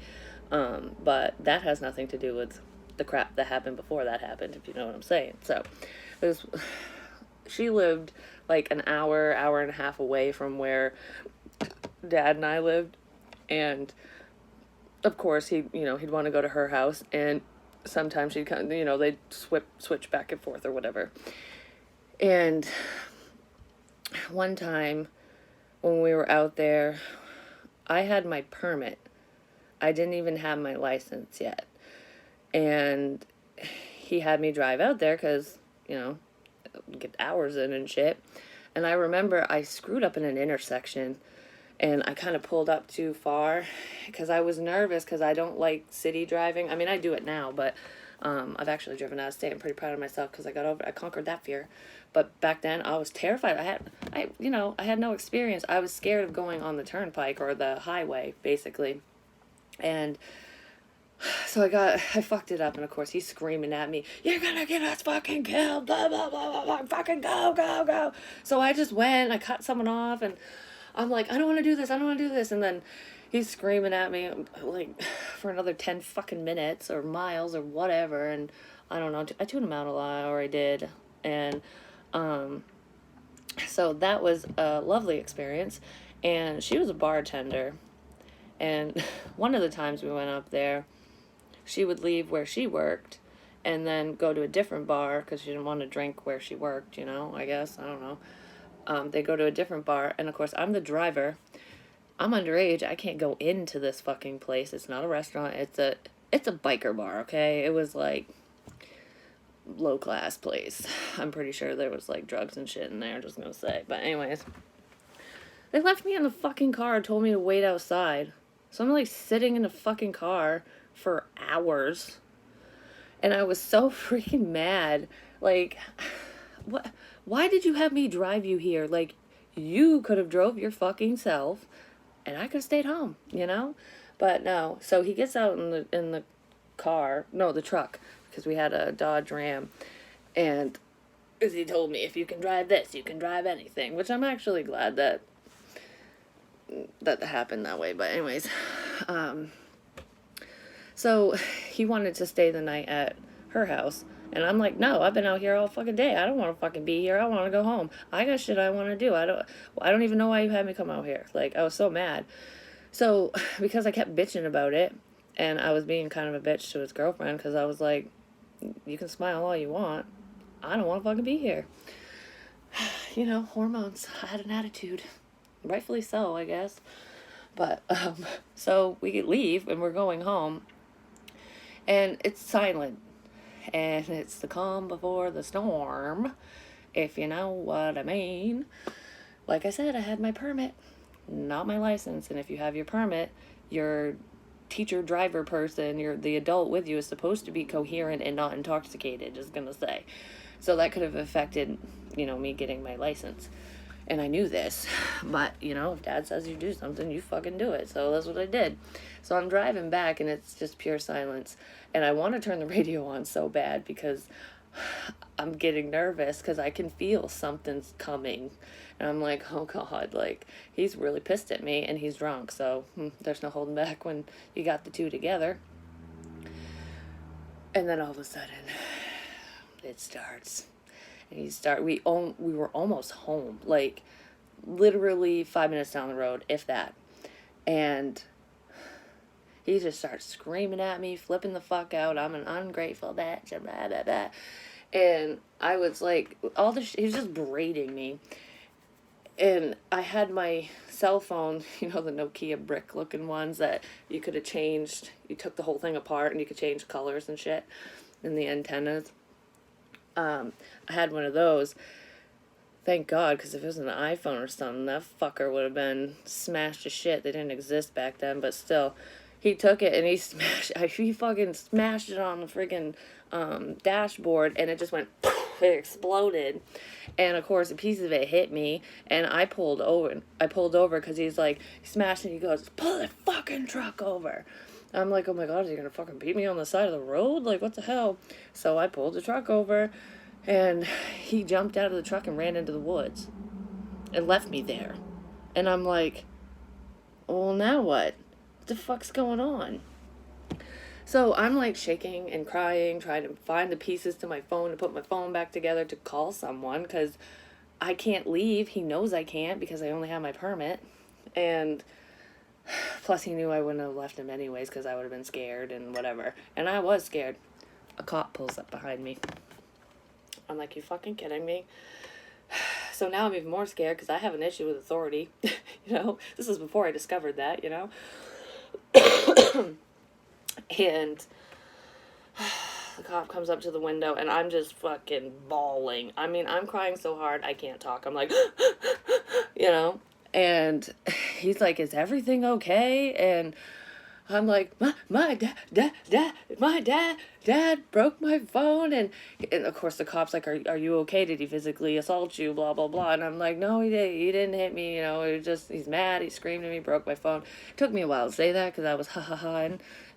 But that has nothing to do with the crap that happened before that happened, if you know what I'm saying. So, she lived like an hour and a half away from where Dad and I lived, and of course he'd want to go to her house, and sometimes she'd come, they'd switch back and forth or whatever. And one time when we were out there, I had my permit. I didn't even have my license yet. And he had me drive out there because, get hours in and shit. And I remember I screwed up in an intersection and I kind of pulled up too far because I was nervous because I don't like city driving. I mean, I do it now, but I've actually driven out of state. I'm pretty proud of myself because I conquered that fear. But back then I was terrified. I had no experience. I was scared of going on the turnpike or the highway, basically. And so I fucked it up, and of course he's screaming at me, "You're gonna get us fucking killed, blah, blah, blah, blah, blah, fucking go, go, go." So I just went, I cut someone off, and I'm like, I don't want to do this, and then he's screaming at me, like, for another 10 fucking minutes, or miles, or whatever, and I don't know, I tuned him out a lot, or I did, and, so that was a lovely experience, and she was a bartender, and one of the times we went up there, she would leave where she worked and then go to a different bar because she didn't want to drink where she worked, I guess. I don't know. They go to a different bar, and of course, I'm the driver. I'm underage. I can't go into this fucking place. It's not a restaurant. It's a biker bar, okay? It was like low-class place. I'm pretty sure there was like drugs and shit in there, just gonna say. But anyways, they left me in the fucking car and told me to wait outside. So I'm like sitting in the fucking car for hours, and I was so freaking mad. Like, what? Why did you have me drive you here? Like, you could have drove your fucking self, and I could have stayed home, But no. So he gets out in the car, no, the truck, because we had a Dodge Ram, and he told me, if you can drive this, you can drive anything, which I'm actually glad that happened that way. But anyways, so he wanted to stay the night at her house. And I'm like, no, I've been out here all fucking day. I don't want to fucking be here. I want to go home. I got shit I want to do. I don't even know why you had me come out here. Like, I was so mad. So, because I kept bitching about it, and I was being kind of a bitch to his girlfriend, because I was like, you can smile all you want. I don't want to fucking be here. Hormones. I had an attitude. Rightfully so, I guess. But, so we leave, and we're going home. And it's silent. And it's the calm before the storm, if you know what I mean. Like I said, I had my permit, not my license. And if you have your permit, your teacher driver person, the adult with you, is supposed to be coherent and not intoxicated, just gonna say. So that could have affected, me getting my license. And I knew this, but, if Dad says you do something, you fucking do it. So that's what I did. So I'm driving back, and it's just pure silence. And I want to turn the radio on so bad because I'm getting nervous because I can feel something's coming. And I'm like, oh, God, like, he's really pissed at me, and he's drunk. So there's no holding back when you got the two together. And then all of a sudden, it starts. And we were almost home, like literally 5 minutes down the road, if that. And he just starts screaming at me, flipping the fuck out. I'm an ungrateful bitch, and blah, blah, blah. And I was like, he was just berating me. And I had my cell phone, the Nokia brick looking ones that you could have changed. You took the whole thing apart and you could change colors and shit, and the antennas. I had one of those. Thank God, because if it was an iPhone or something, that fucker would have been smashed to shit. They didn't exist back then, but still. He took it and he fucking smashed it on the friggin' dashboard, and it just went, it exploded. And of course, a piece of it hit me, and I pulled over because he's like, he smashed it, and he goes, pull the fucking truck over. I'm like, oh my God, is he gonna fucking beat me on the side of the road? Like, what the hell? So I pulled the truck over, and he jumped out of the truck and ran into the woods and left me there. And I'm like, well, now what? What the fuck's going on? So I'm like shaking and crying, trying to find the pieces to my phone to put my phone back together to call someone, because I can't leave. He knows I can't because I only have my permit. And plus, he knew I wouldn't have left him anyways because I would have been scared and whatever. And I was scared. a cop pulls up behind me. I'm like, you fucking kidding me? So now I'm even more scared because I have an issue with authority. This is before I discovered that, And the cop comes up to the window and I'm just fucking bawling. I mean, I'm crying so hard I can't talk. I'm like, and he's like, is everything okay? And I'm like, my dad broke my phone. And of course the cop's like, are you okay? Did he physically assault you? Blah, blah, blah. And I'm like, no, he didn't hit me. He's mad. He screamed at me, broke my phone. It took me a while to say that because I was ha.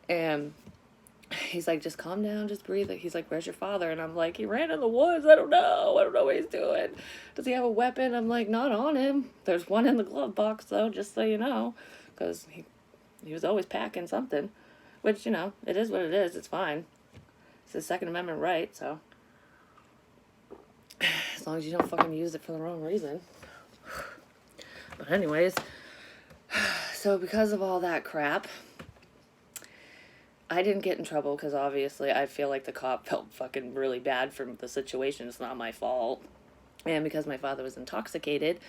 And he's like, just calm down, just breathe. He's like, where's your father? And I'm like, he ran in the woods. I don't know what he's doing. Does he have a weapon? I'm like, not on him. There's one in the glove box though, just so you know, because he was always packing something, which, it is what it is. It's fine. It's his Second Amendment right, so as long as you don't fucking use it for the wrong reason. But anyways, so because of all that crap, I didn't get in trouble because obviously I feel like the cop felt fucking really bad for the situation. It's not my fault. And because my father was intoxicated,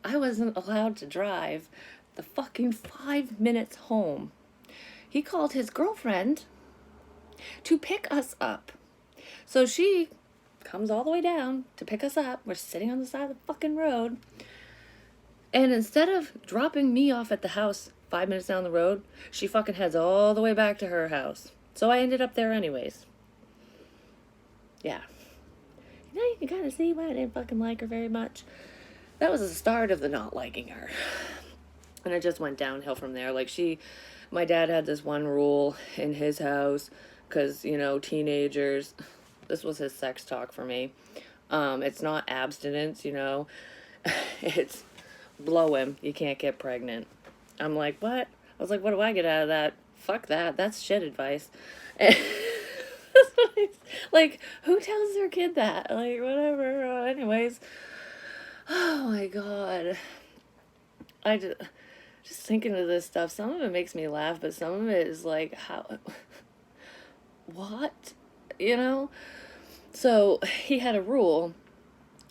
I wasn't allowed to drive the fucking 5 minutes home. He called his girlfriend to pick us up. So she comes all the way down to pick us up. We're sitting on the side of the fucking road. And instead of dropping me off at the house 5 minutes down the road, she fucking heads all the way back to her house. So I ended up there anyways. Yeah. You can kind of see why I didn't fucking like her very much. That was the start of the not liking her. And it just went downhill from there. My dad had this one rule in his house, because, teenagers, this was his sex talk for me. It's not abstinence, it's blow him, you can't get pregnant. I'm like, what? I was like, what do I get out of that? Fuck that, that's shit advice. And like, who tells their kid that? Like, whatever, anyways. Oh my god. I just thinking of this stuff, some of it makes me laugh, but some of it is like, how, what, So he had a rule,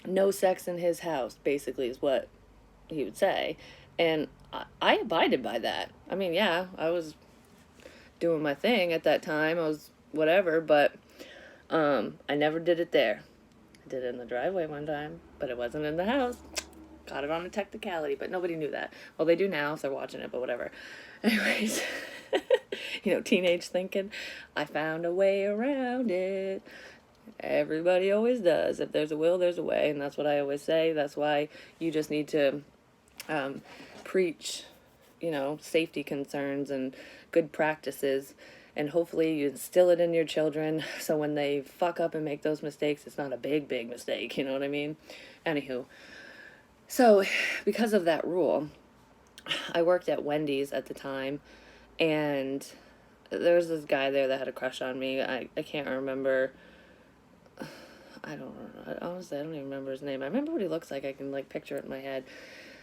no sex in his house, basically, is what he would say, and I abided by that. I mean, yeah, I was doing my thing at that time, I was whatever, but I never did it there. I did it in the driveway one time, but it wasn't in the house. Got it on a technicality, but nobody knew that. Well, they do now if they're watching it, but whatever. Anyways, teenage thinking, I found a way around it. Everybody always does. If there's a will, there's a way, and that's what I always say. That's why you just need to preach, safety concerns and good practices, and hopefully you instill it in your children so when they fuck up and make those mistakes, it's not a big mistake, you know what I mean? Anywho. So, because of that rule, I worked at Wendy's at the time, and there was this guy there that had a crush on me. I can't remember. Honestly, I don't even remember his name. I remember what he looks like. I can, picture it in my head.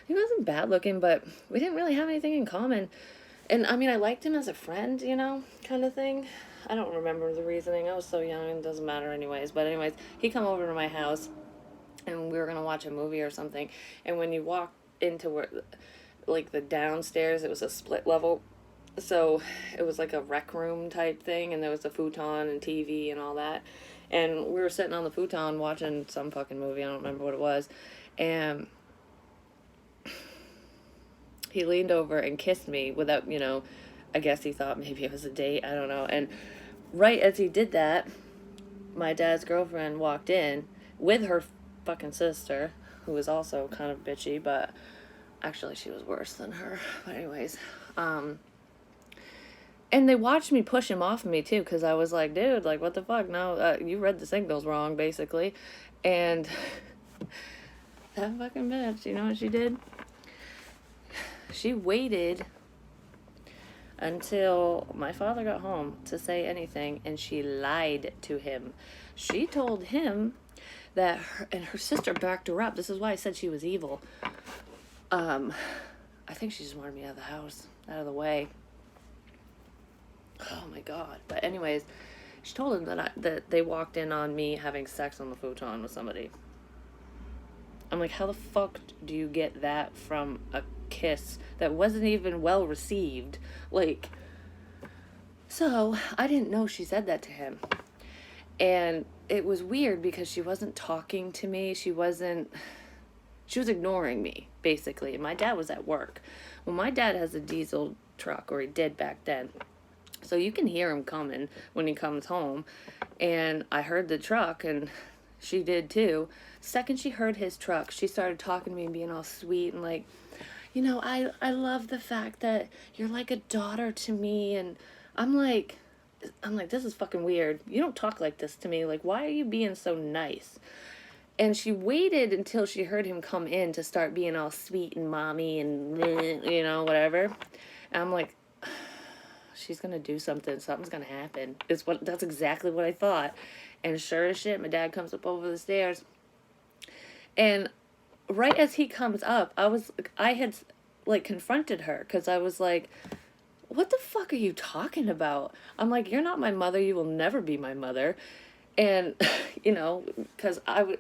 He wasn't bad looking, but we didn't really have anything in common. And, I mean, I liked him as a friend, kind of thing. I don't remember the reasoning. I was so young, and it doesn't matter anyways. But anyways, he come over to my house, and we were going to watch a movie or something, and when you walk into where, the downstairs, it was a split level, so it was like a rec room type thing, and there was a futon and TV and all that, and we were sitting on the futon watching some fucking movie, I don't remember what it was, and he leaned over and kissed me without, I guess he thought maybe it was a date, I don't know, and right as he did that, my dad's girlfriend walked in with her fucking sister, who was also kind of bitchy, but actually she was worse than her. But anyways, and they watched me push him off of me too, because I was like, dude, what the fuck? No, you read the signals wrong, basically. And that fucking bitch, you know what she did? She waited until my father got home to say anything, and she lied to him. She told him that her sister backed her up. This is why I said she was evil. I think she just wanted me out of the house, out of the way. Oh my god. But anyways, she told him that they walked in on me having sex on the futon with somebody. I'm like, how the fuck do you get that from a kiss that wasn't even well received? Like, so I didn't know she said that to him. And it was weird because she wasn't talking to me. She was ignoring me, basically. My dad was at work. Well, my dad has a diesel truck, or he did back then. So you can hear him coming when he comes home. And I heard the truck, and she did too. Second she heard his truck, she started talking to me and being all sweet and like, I love the fact that you're like a daughter to me. And I'm like, this is fucking weird. You don't talk like this to me. Like, why are you being so nice? And she waited until she heard him come in to start being all sweet and mommy and, whatever. And I'm like, she's going to do something. Something's going to happen. That's exactly what I thought. And sure as shit, my dad comes up over the stairs. And right as he comes up, I had like confronted her because I was like, what the fuck are you talking about? I'm like, you're not my mother. You will never be my mother. And, because I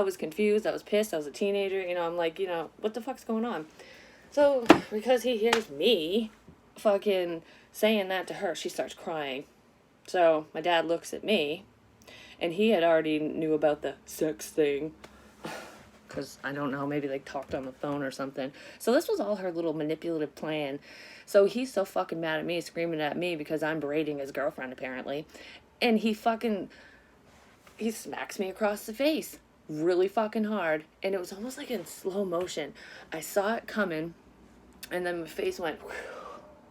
was confused. I was pissed. I was a teenager. I'm like, what the fuck's going on? So, because he hears me fucking saying that to her, she starts crying. So, my dad looks at me, and he had already knew about the sex thing. Because, I don't know, maybe like talked on the phone or something. So this was all her little manipulative plan. So he's so fucking mad at me, screaming at me because I'm berating his girlfriend, apparently. And he smacks me across the face really fucking hard. And it was almost like in slow motion. I saw it coming, and then my face went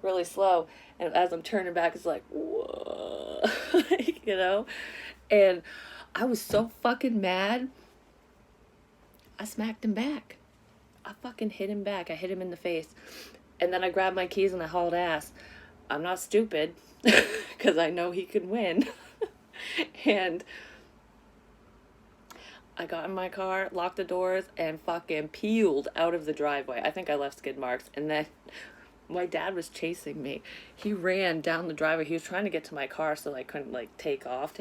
really slow. And as I'm turning back, it's like, whoa, And I was so fucking mad. I smacked him back. I fucking hit him back. I hit him in the face. And then I grabbed my keys and I hauled ass. I'm not stupid because I know he could win. And I got in my car, locked the doors, and fucking peeled out of the driveway. I think I left skid marks. And then my dad was chasing me. He ran down the driveway. He was trying to get to my car so I couldn't like take off.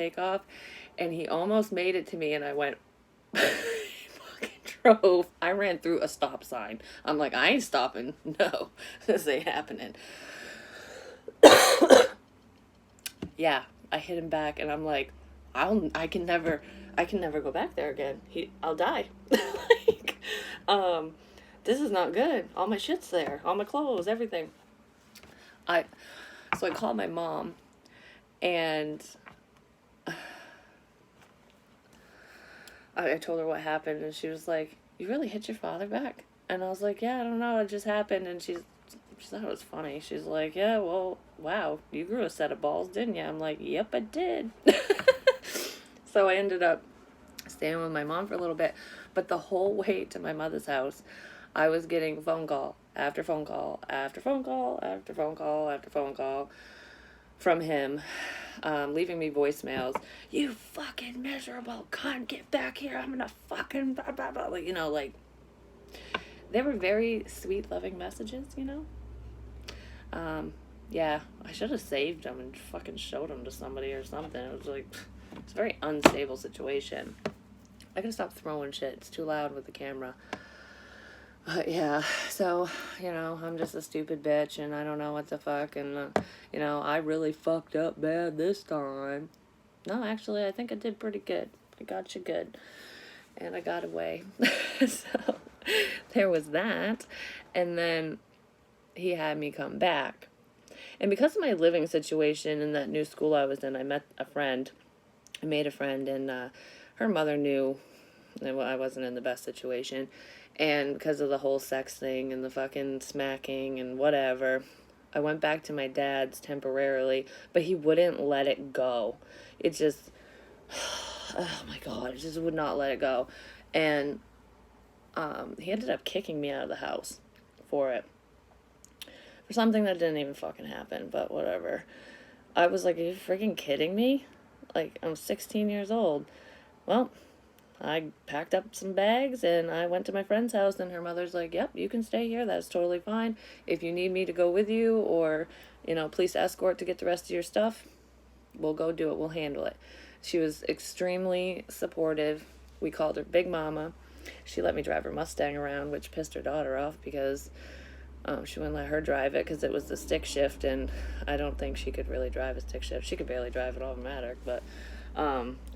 And he almost made it to me, and I went... drove. I ran through a stop sign. I'm like, I ain't stopping. No, this ain't happening. Yeah, I hit him back, and I'm like, I can never go back there again. I'll die. Like, this is not good. All my shit's there. All my clothes, everything. So I called my mom, and I told her what happened, and she was like, you really hit your father back? And I was like, yeah, I don't know, it just happened. And she thought it was funny. She's like, yeah, well, wow, you grew a set of balls, didn't you? I'm like, yep, I did. So I ended up staying with my mom for a little bit. But the whole way to my mother's house, I was getting phone call after phone call after phone call after phone call after phone call from him, leaving me voicemails. You fucking miserable cunt, get back here, I'm gonna fucking blah, blah, blah. Like, they were very sweet, loving messages, Yeah, I should have saved them and fucking showed them to somebody or something. It was like, it's a very unstable situation. I gotta stop throwing shit. It's too loud with the camera. But yeah, so, I'm just a stupid bitch, and I don't know what the fuck, and, I really fucked up bad this time. No, actually, I think I did pretty good. I got you good. And I got away. So, there was that. And then he had me come back. And because of my living situation in that new school I was in, I met a friend. I made a friend, and her mother knew that I wasn't in the best situation. And because of the whole sex thing and the fucking smacking and whatever, I went back to my dad's temporarily, but he wouldn't let it go. It just, oh my God, it just would not let it go. And he ended up kicking me out of the house for it. For something that didn't even fucking happen, but whatever. I was like, are you freaking kidding me? Like, I'm 16 years old. Well, I packed up some bags and I went to my friend's house, and her mother's like, yep, you can stay here. That's totally fine. If you need me to go with you or, police escort to get the rest of your stuff, we'll go do it. We'll handle it. She was extremely supportive. We called her Big Mama. She let me drive her Mustang around, which pissed her daughter off because she wouldn't let her drive it because it was the stick shift, and I don't think she could really drive a stick shift. She could barely drive an automatic, but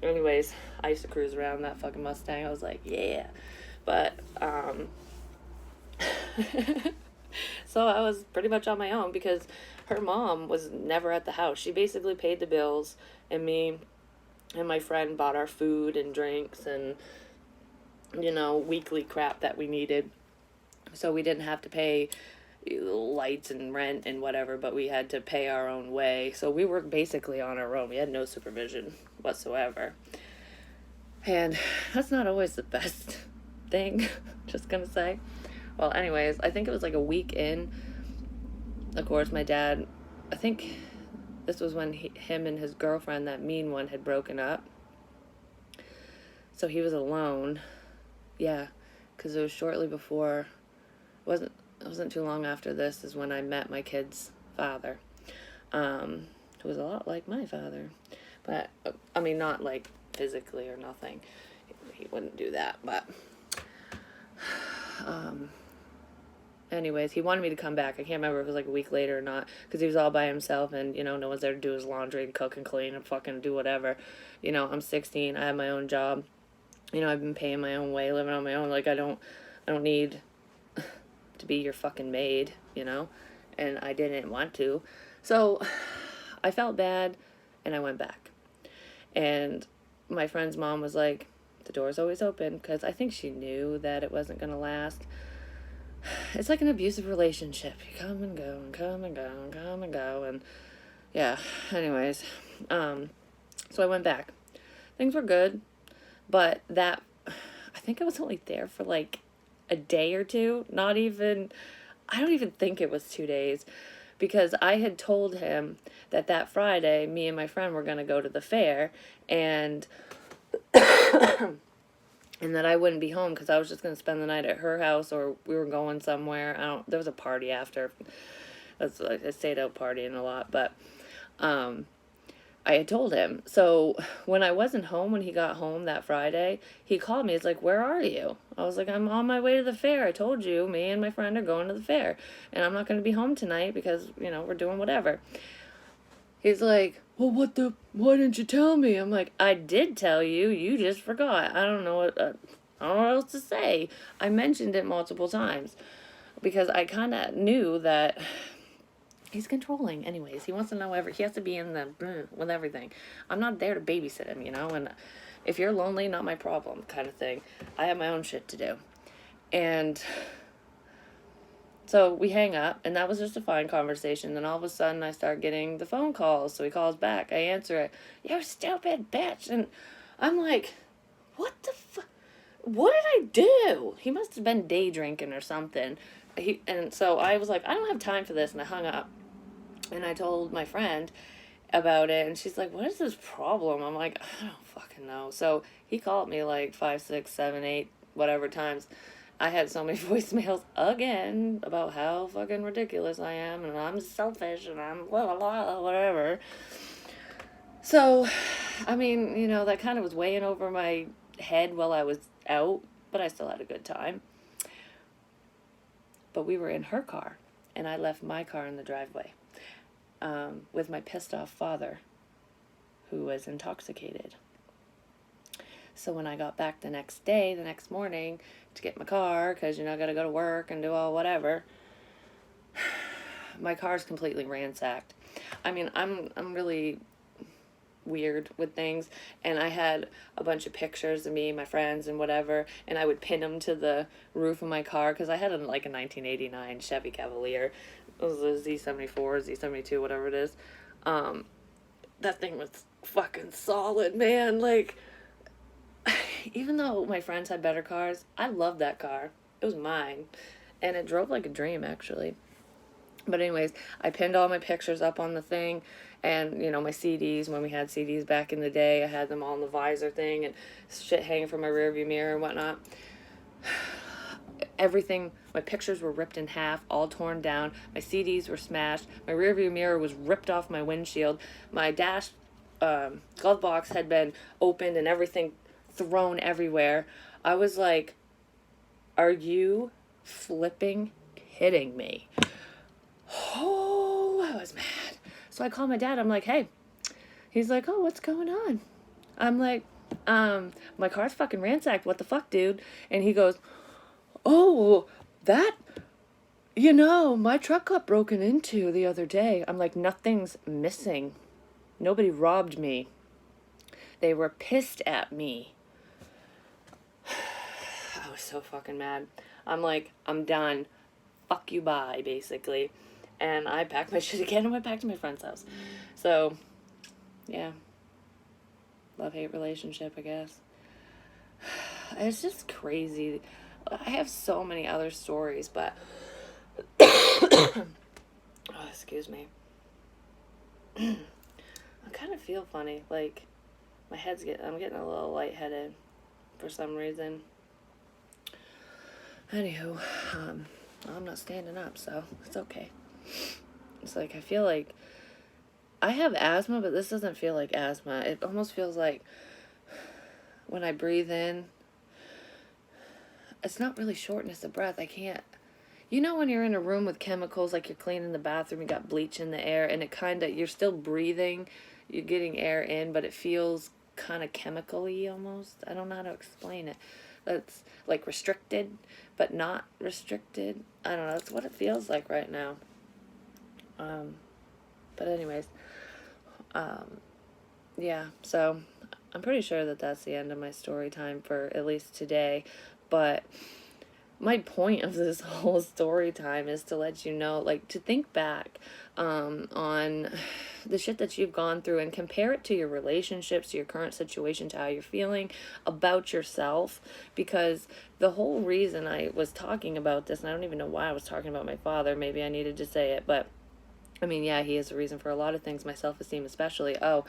anyways, I used to cruise around that fucking Mustang. I was like, yeah. But so I was pretty much on my own because her mom was never at the house. She basically paid the bills, and me and my friend bought our food and drinks and, weekly crap that we needed. So we didn't have to pay lights and rent and whatever, but we had to pay our own way. So we were basically on our own. We had no supervision whatsoever. And that's not always the best thing, just gonna say. Well, anyways, I think it was like a week in. Of course, my dad, I think this was when him and his girlfriend, that mean one, had broken up. So he was alone. Yeah, because it was shortly before, it wasn't too long after this is when I met my kid's father, who was a lot like my father. But, I mean, not like physically or nothing. He wouldn't do that, but anyways, he wanted me to come back. I can't remember if it was like a week later or not, because he was all by himself, and, no one's there to do his laundry and cook and clean and fucking do whatever. I'm 16, I have my own job, I've been paying my own way, living on my own. Like, I don't need to be your fucking maid, and I didn't want to. So I felt bad, and I went back. And my friend's mom was like, the door's always open, because I think she knew that it wasn't going to last. It's like an abusive relationship. You come and go and come and go and come and go, and yeah, anyways. So I went back. Things were good, but I think I was only there for like a day or two. I don't even think it was 2 days, because I had told him that Friday, me and my friend were going to go to the fair, and and that I wouldn't be home because I was just going to spend the night at her house, or we were going somewhere. There was a party after. It was like a stayed out partying a lot, but I had told him. So when I wasn't home, when he got home that Friday, he called me. He's like, where are you? I was like, I'm on my way to the fair. I told you, me and my friend are going to the fair, and I'm not going to be home tonight because, we're doing whatever. He's like, well, why didn't you tell me? I'm like, I did tell you. You just forgot. I don't know what else to say. I mentioned it multiple times because I kind of knew that he's controlling. Anyways, he wants to know he has to be in with everything. I'm not there to babysit him, and if you're lonely, not my problem kind of thing. I have my own shit to do. And so we hang up, and that was just a fine conversation. Then all of a sudden, I start getting the phone calls. So he calls back. I answer it. You stupid bitch. And I'm like, what the fuck? What did I do? He must have been day drinking or something. And so I was like, I don't have time for this. And I hung up. And I told my friend about it. And she's like, what is this problem? I'm like, I don't fucking know. So he called me like 5, 6, 7, 8, whatever times. I had so many voicemails again about how fucking ridiculous I am, and I'm selfish, and I'm blah, blah, blah, whatever. So, I mean, that kind of was weighing over my head while I was out, but I still had a good time. But we were in her car, and I left my car in the driveway with my pissed off father, who was intoxicated. So when I got back the next morning, to get my car, because, I got to go to work and do all whatever, my car's completely ransacked. I mean, I'm really weird with things, and I had a bunch of pictures of me and my friends and whatever, and I would pin them to the roof of my car, because I had a 1989 Chevy Cavalier. It was a Z74, Z72, whatever it is. That thing was fucking solid, man. Like, even though my friends had better cars, I loved that car. It was mine. And it drove like a dream, actually. But anyways, I pinned all my pictures up on the thing, and you know, my CDs, when we had CDs back in the day, I had them all in the visor thing and shit hanging from my rearview mirror and whatnot. Everything, my pictures were ripped in half, all torn down. My CDs were smashed. My rearview mirror was ripped off my windshield. My dash glove box had been opened and everything thrown everywhere. I was like, are you flipping kidding me? Oh, I was mad. So I called my dad. I'm like, hey. He's like, oh, what's going on? I'm like, my car's fucking ransacked. What the fuck, dude? And he goes, oh, that, my truck got broken into the other day. I'm like, nothing's missing. Nobody robbed me. They were pissed at me. I was so fucking mad. I'm like, I'm done. Fuck you, bye, basically. And I packed my shit again and went back to my friend's house. So, yeah. Love-hate relationship, I guess. It's just crazy. I have so many other stories, but... oh, excuse me. I kind of feel funny. Like, I'm getting a little lightheaded for some reason. Anywho, I'm not standing up, so it's okay. It's like, I feel like I have asthma, but this doesn't feel like asthma. It almost feels like when I breathe in, it's not really shortness of breath. I can't. You know when you're in a room with chemicals, like you're cleaning the bathroom, you got bleach in the air, and you're still breathing, you're getting air in, but it feels kind of chemical-y almost. I don't know how to explain it. That's like restricted, but not restricted. I don't know. That's what it feels like right now. But anyways, yeah, so I'm pretty sure that that's the end of my story time for at least today, but my point of this whole story time is to let you know, like, to think back on the shit that you've gone through and compare it to your relationships, to your current situation, to how you're feeling about yourself, because the whole reason I was talking about this, and I don't even know why I was talking about my father, maybe I needed to say it, but I mean, yeah, he is a reason for a lot of things, my self-esteem especially. I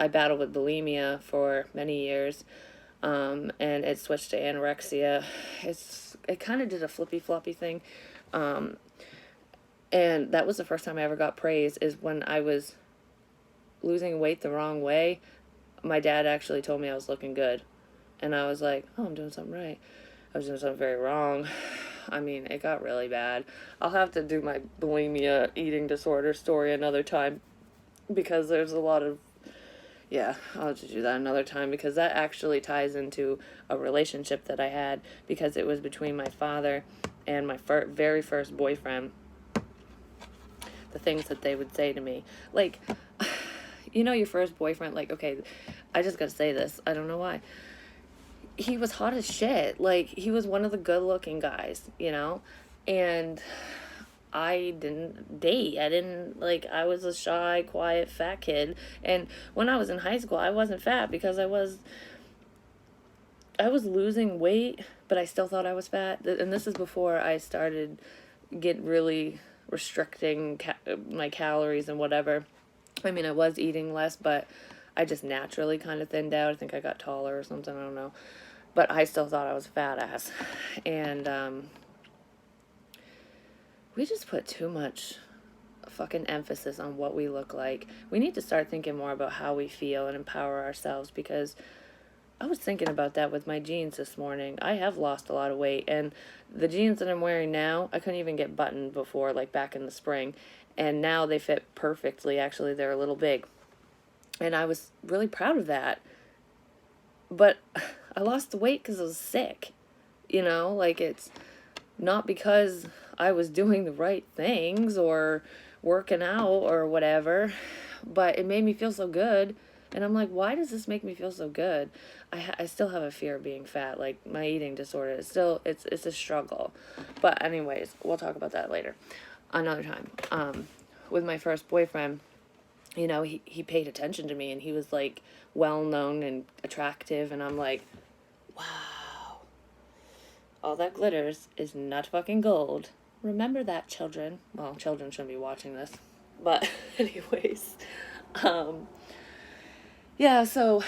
battled with bulimia for many years, and it switched to anorexia. It kind of did a flippy-floppy thing, and that was the first time I ever got praise, is when I was losing weight the wrong way. My dad actually told me I was looking good, and I was like, oh, I'm doing something right. I was doing something very wrong. I mean, it got really bad. I'll have to do my bulimia eating disorder story another time, because there's a lot of, yeah, I'll have to do that another time, because that actually ties into a relationship that I had, because it was between my father and my very first boyfriend. The things that they would say to me, like, your first boyfriend, like, okay, I just gotta say this, I don't know why. He was hot as shit. Like, he was one of the good-looking guys, and I didn't date. I was a shy, quiet, fat kid. And when I was in high school, I wasn't fat because I was losing weight, but I still thought I was fat. And this is before I started really restricting my calories and whatever. I mean, I was eating less, but I just naturally kind of thinned out. I think I got taller or something, I don't know. But I still thought I was a fat ass. And we just put too much fucking emphasis on what we look like. We need to start thinking more about how we feel and empower ourselves, because I was thinking about that with my jeans this morning. I have lost a lot of weight, and the jeans that I'm wearing now, I couldn't even get buttoned before, like back in the spring. And now they fit perfectly. Actually, they're a little big. And I was really proud of that. But I lost the weight because I was sick. It's not because I was doing the right things or working out or whatever, but it made me feel so good. And I'm like, why does this make me feel so good? I still have a fear of being fat, like my eating disorder. It's a struggle. But anyways, we'll talk about that later, another time. With my first boyfriend, he paid attention to me, and he was like well-known and attractive, and I'm like, wow, all that glitters is not fucking gold. remember that, children. Well, children shouldn't be watching this. But anyways, um, yeah, so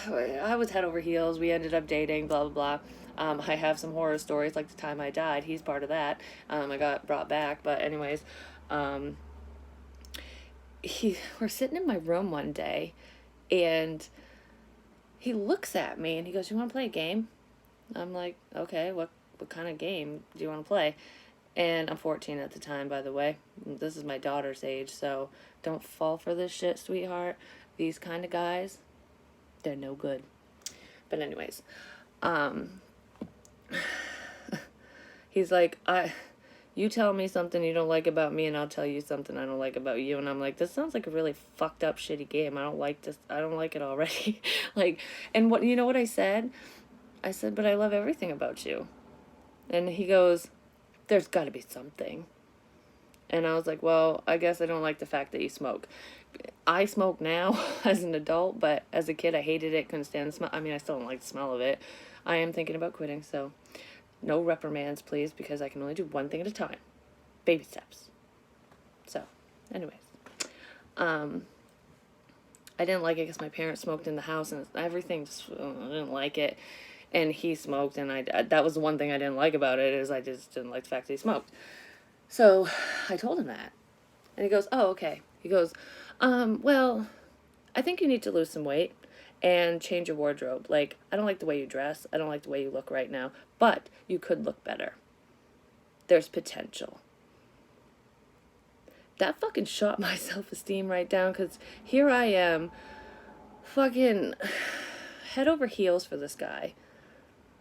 I was head over heels. We ended up dating, blah, blah, blah. I have some horror stories, like the time I died. He's part of that. I got brought back. But anyways, um, we're sitting in my room one day, and he looks at me, and he goes, "You want to play a game?" I'm like, "Okay, what kind of game do you want to play?" And I'm 14 at the time, by the way. This is my daughter's age, so don't fall for this shit, sweetheart. These kind of guys, they're no good. But anyways, um, he's like, you tell me something you don't like about me, and I'll tell you something I don't like about you. And I'm like, this sounds like a really fucked up, shitty game. I don't like this. I don't like it already. Like, and what, you know what I said? I said, but I love everything about you. And he goes, there's got to be something. And I was like, well, I guess I don't like the fact that you smoke. I smoke now as an adult, but as a kid, I hated it, couldn't stand the smell. I mean, I still don't like the smell of it. I am thinking about quitting, so no reprimands, please, because I can only do one thing at a time. Baby steps. So, anyways. I didn't like it because my parents smoked in the house, and everything just, I didn't like it. And he smoked, and that was the one thing I didn't like about it, is I just didn't like the fact that he smoked. So I told him that. And he goes, oh, okay. He goes, well, I think you need to lose some weight and change your wardrobe. Like, I don't like the way you dress. I don't like the way you look right now. But you could look better. There's potential. That fucking shot my self-esteem right down, because here I am, fucking head over heels for this guy,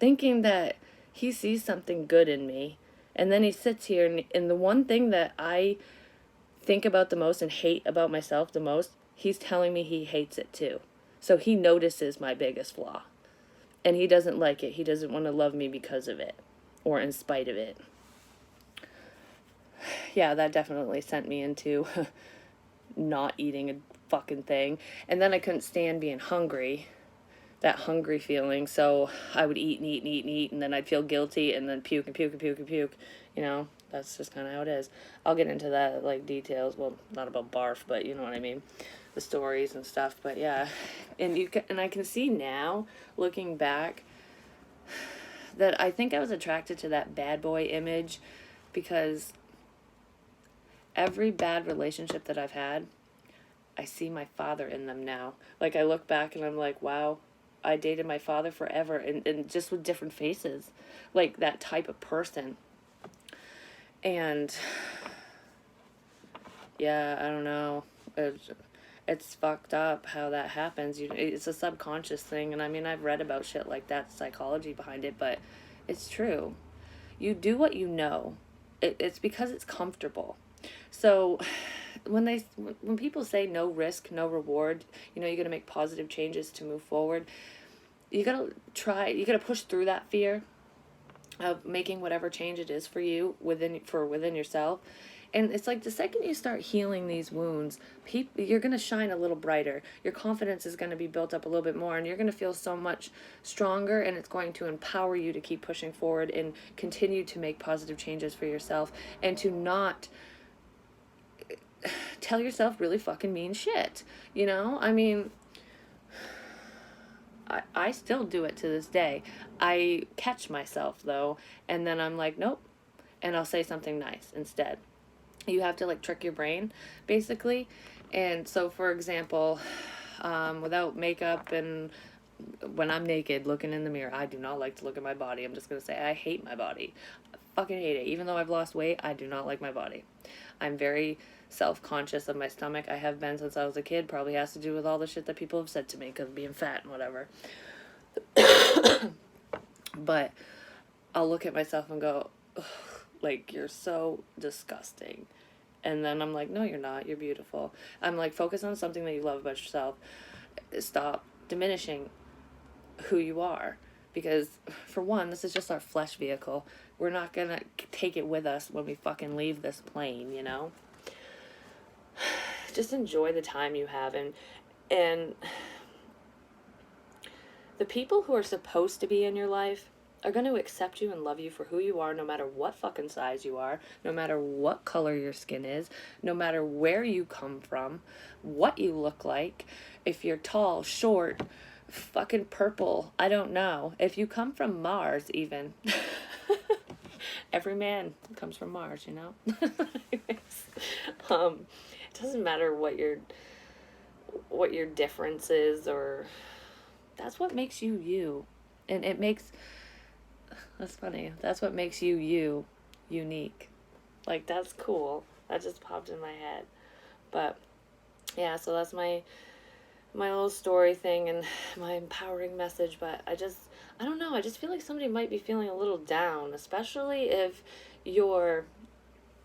thinking that he sees something good in me. And then he sits here, and the one thing that I think about the most and hate about myself the most, he's telling me he hates it too. So he notices my biggest flaw. And he doesn't like it. He doesn't want to love me because of it, or in spite of it. Yeah, that definitely sent me into not eating a fucking thing. And then I couldn't stand being hungry, that hungry feeling. So I would eat and eat and eat and eat, and then I'd feel guilty, and then puke and puke and puke and puke. You know, that's just kind of how it is. I'll get into that, like, details. Well, not about barf, but you know what I mean. The stories and stuff. But yeah, and I can see now, looking back, that I think I was attracted to that bad boy image because every bad relationship that I've had, I see my father in them now. Like, I look back and I'm like, wow, I dated my father forever, and just with different faces. Like, that type of person. And, yeah, I don't know. It's fucked up how that happens. It's a subconscious thing, and I mean, I've read about shit like that, psychology behind it, but it's true. You do what you know. It's because it's comfortable. So when people say no risk, no reward, you know, you got to make positive changes to move forward. You got to push through that fear of making whatever change it is for you within yourself. And it's like the second you start healing these wounds, you're going to shine a little brighter. Your confidence is going to be built up a little bit more, and you're going to feel so much stronger, and it's going to empower you to keep pushing forward and continue to make positive changes for yourself, and to not tell yourself really fucking mean shit. You know? I mean, I still do it to this day. I catch myself, though, and then I'm like, nope, and I'll say something nice instead. You have to, like, trick your brain, basically. And so, for example, without makeup and when I'm naked looking in the mirror, I do not like to look at my body. I'm just going to say I hate my body. I fucking hate it. Even though I've lost weight, I do not like my body. I'm very self-conscious of my stomach. I have been since I was a kid. Probably has to do with all the shit that people have said to me because of being fat and whatever. But I'll look at myself and go, ugh, like, you're so disgusting. And then I'm like, no, you're not. You're beautiful. I'm like, focus on something that you love about yourself. Stop diminishing who you are. Because, for one, this is just our flesh vehicle. We're not going to take it with us when we fucking leave this plane, you know? Just enjoy the time you have. And the people who are supposed to be in your life are going to accept you and love you for who you are, no matter what fucking size you are, no matter what color your skin is, no matter where you come from, what you look like, if you're tall, short, fucking purple, I don't know. If you come from Mars, even. Every man comes from Mars, you know? Anyways, it doesn't matter what your difference is, or that's what makes you you. And it makes, that's funny, that's what makes you you, unique. Like, that's cool. That just popped in my head. But yeah, so that's my little story thing and my empowering message. But I don't know, I just feel like somebody might be feeling a little down, especially if you're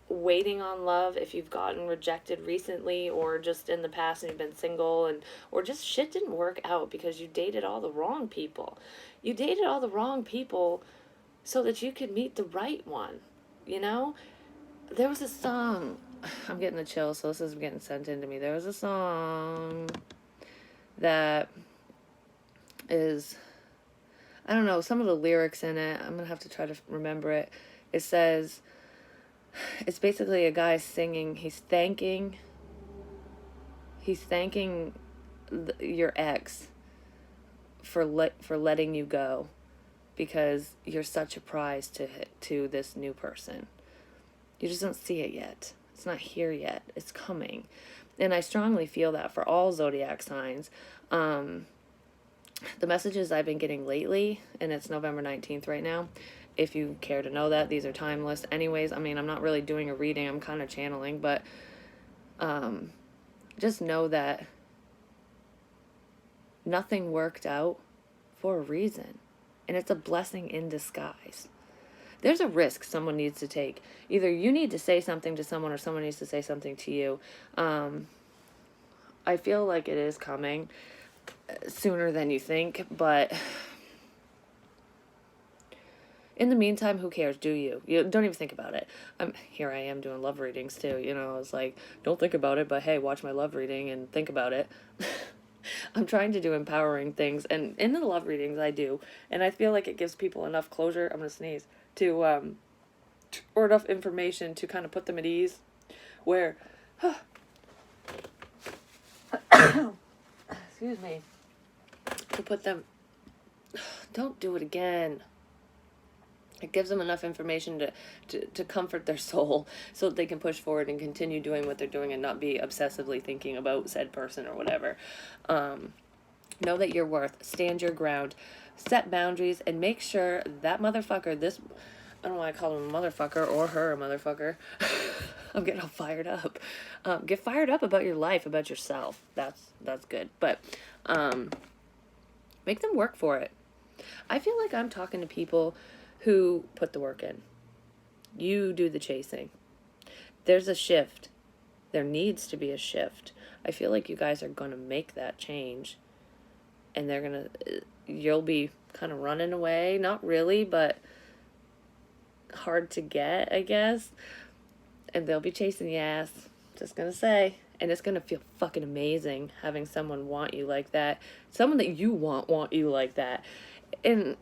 waiting on love, if you've gotten rejected recently or just in the past and you've been single, and or just shit didn't work out because you dated all the wrong people. You dated all the wrong people so that you could meet the right one, you know? There was a song, I'm getting the chills, so this is getting sent into me. There was a song that is, I don't know, some of the lyrics in it, I'm gonna have to try to remember it. It says, it's basically a guy singing, he's thanking your ex for letting you go, because you're such a prize to this new person. You just don't see it yet. It's not here yet. It's coming. And I strongly feel that for all zodiac signs. The messages I've been getting lately, and it's November 19th right now, if you care to know that, these are timeless. Anyways, I mean, I'm not really doing a reading. I'm kind of channeling, but just know that nothing worked out for a reason. And it's a blessing in disguise. There's a risk someone needs to take. Either you need to say something to someone or someone needs to say something to you. I feel like it is coming sooner than you think, but in the meantime, who cares? Do you? You don't even think about it. Here I am doing love readings too. You know, it's like, don't think about it, but hey, watch my love reading and think about it. I'm trying to do empowering things, and in the love readings I do, and I feel like it gives people enough closure, I'm gonna sneeze, to or enough information to kind of put them at ease, where excuse me, to put them, don't do it again. It gives them enough information to comfort their soul so that they can push forward and continue doing what they're doing and not be obsessively thinking about said person or whatever. Know that you're worth. Stand your ground. Set boundaries and make sure that motherfucker, this, I don't know why I call him a motherfucker or her a motherfucker. I'm getting all fired up. Get fired up about your life, about yourself. That's good. But make them work for it. I feel like I'm talking to people who put the work in. You do the chasing. There's a shift. There needs to be a shift. I feel like you guys are going to make that change. And you'll be kind of running away. Not really, but hard to get, I guess. And they'll be chasing your ass. Just going to say. And it's going to feel fucking amazing having someone want you like that. Someone that you want you like that. And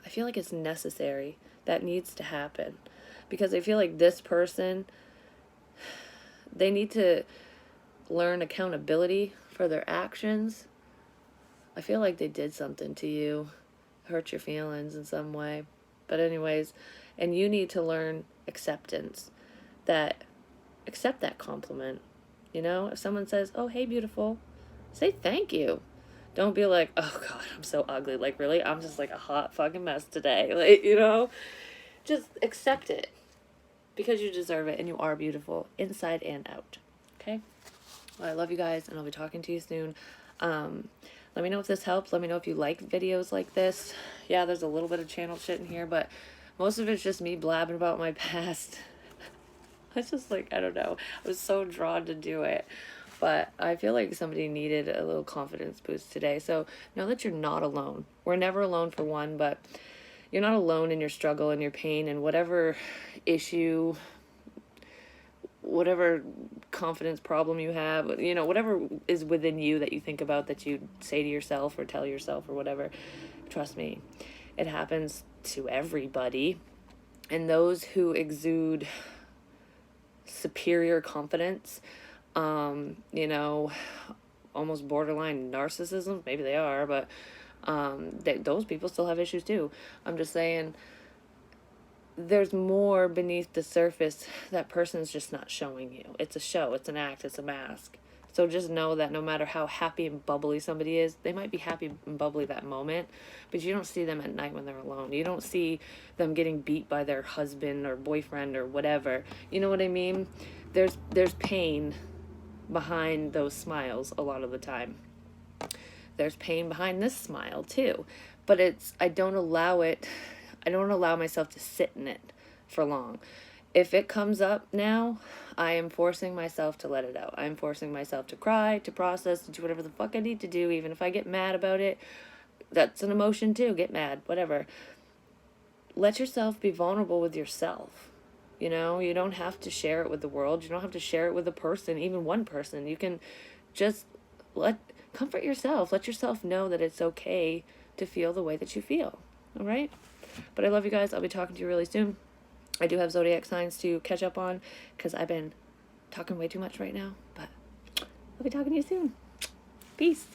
I feel like it's necessary. That needs to happen. Because I feel like this person, they need to learn accountability for their actions. I feel like they did something to you, hurt your feelings in some way. But anyways, and you need to learn acceptance. Accept that compliment. You know, if someone says, "Oh, hey, beautiful," say thank you. Don't be like, "Oh God, I'm so ugly." Like, really? I'm just like a hot fucking mess today. Like, you know, just accept it because you deserve it and you are beautiful inside and out. Okay? Well, I love you guys and I'll be talking to you soon. Let me know if this helps. Let me know if you like videos like this. Yeah, there's a little bit of channel shit in here, but most of it's just me blabbing about my past. It's just like, I don't know. I was so drawn to do it. But I feel like somebody needed a little confidence boost today. So know that you're not alone. We're never alone for one, but you're not alone in your struggle and your pain and whatever issue, whatever confidence problem you have, you know, whatever is within you that you think about that you say to yourself or tell yourself or whatever. Trust me, it happens to everybody. And those who exude superior confidence, you know, almost borderline narcissism, maybe they are, but those people still have issues too. I'm just saying, there's more beneath the surface. That person's just not showing you. It's a show, it's an act, it's a mask. So just know that no matter how happy and bubbly somebody is, they might be happy and bubbly that moment, but you don't see them at night when they're alone. You don't see them getting beat by their husband or boyfriend or whatever. You know what I mean? There's pain behind those smiles a lot of the time. There's pain behind this smile too. But I don't allow myself to sit in it for long. If it comes up now, I am forcing myself to let it out. I'm forcing myself to cry, to process, to do whatever the fuck I need to do, even if I get mad about it. That's an emotion too. Get mad, whatever. Let yourself be vulnerable with yourself. You know, you don't have to share it with the world. You don't have to share it with a person, even one person. You can just comfort yourself. Let yourself know that it's okay to feel the way that you feel. All right? But I love you guys. I'll be talking to you really soon. I do have zodiac signs to catch up on because I've been talking way too much right now. But I'll be talking to you soon. Peace.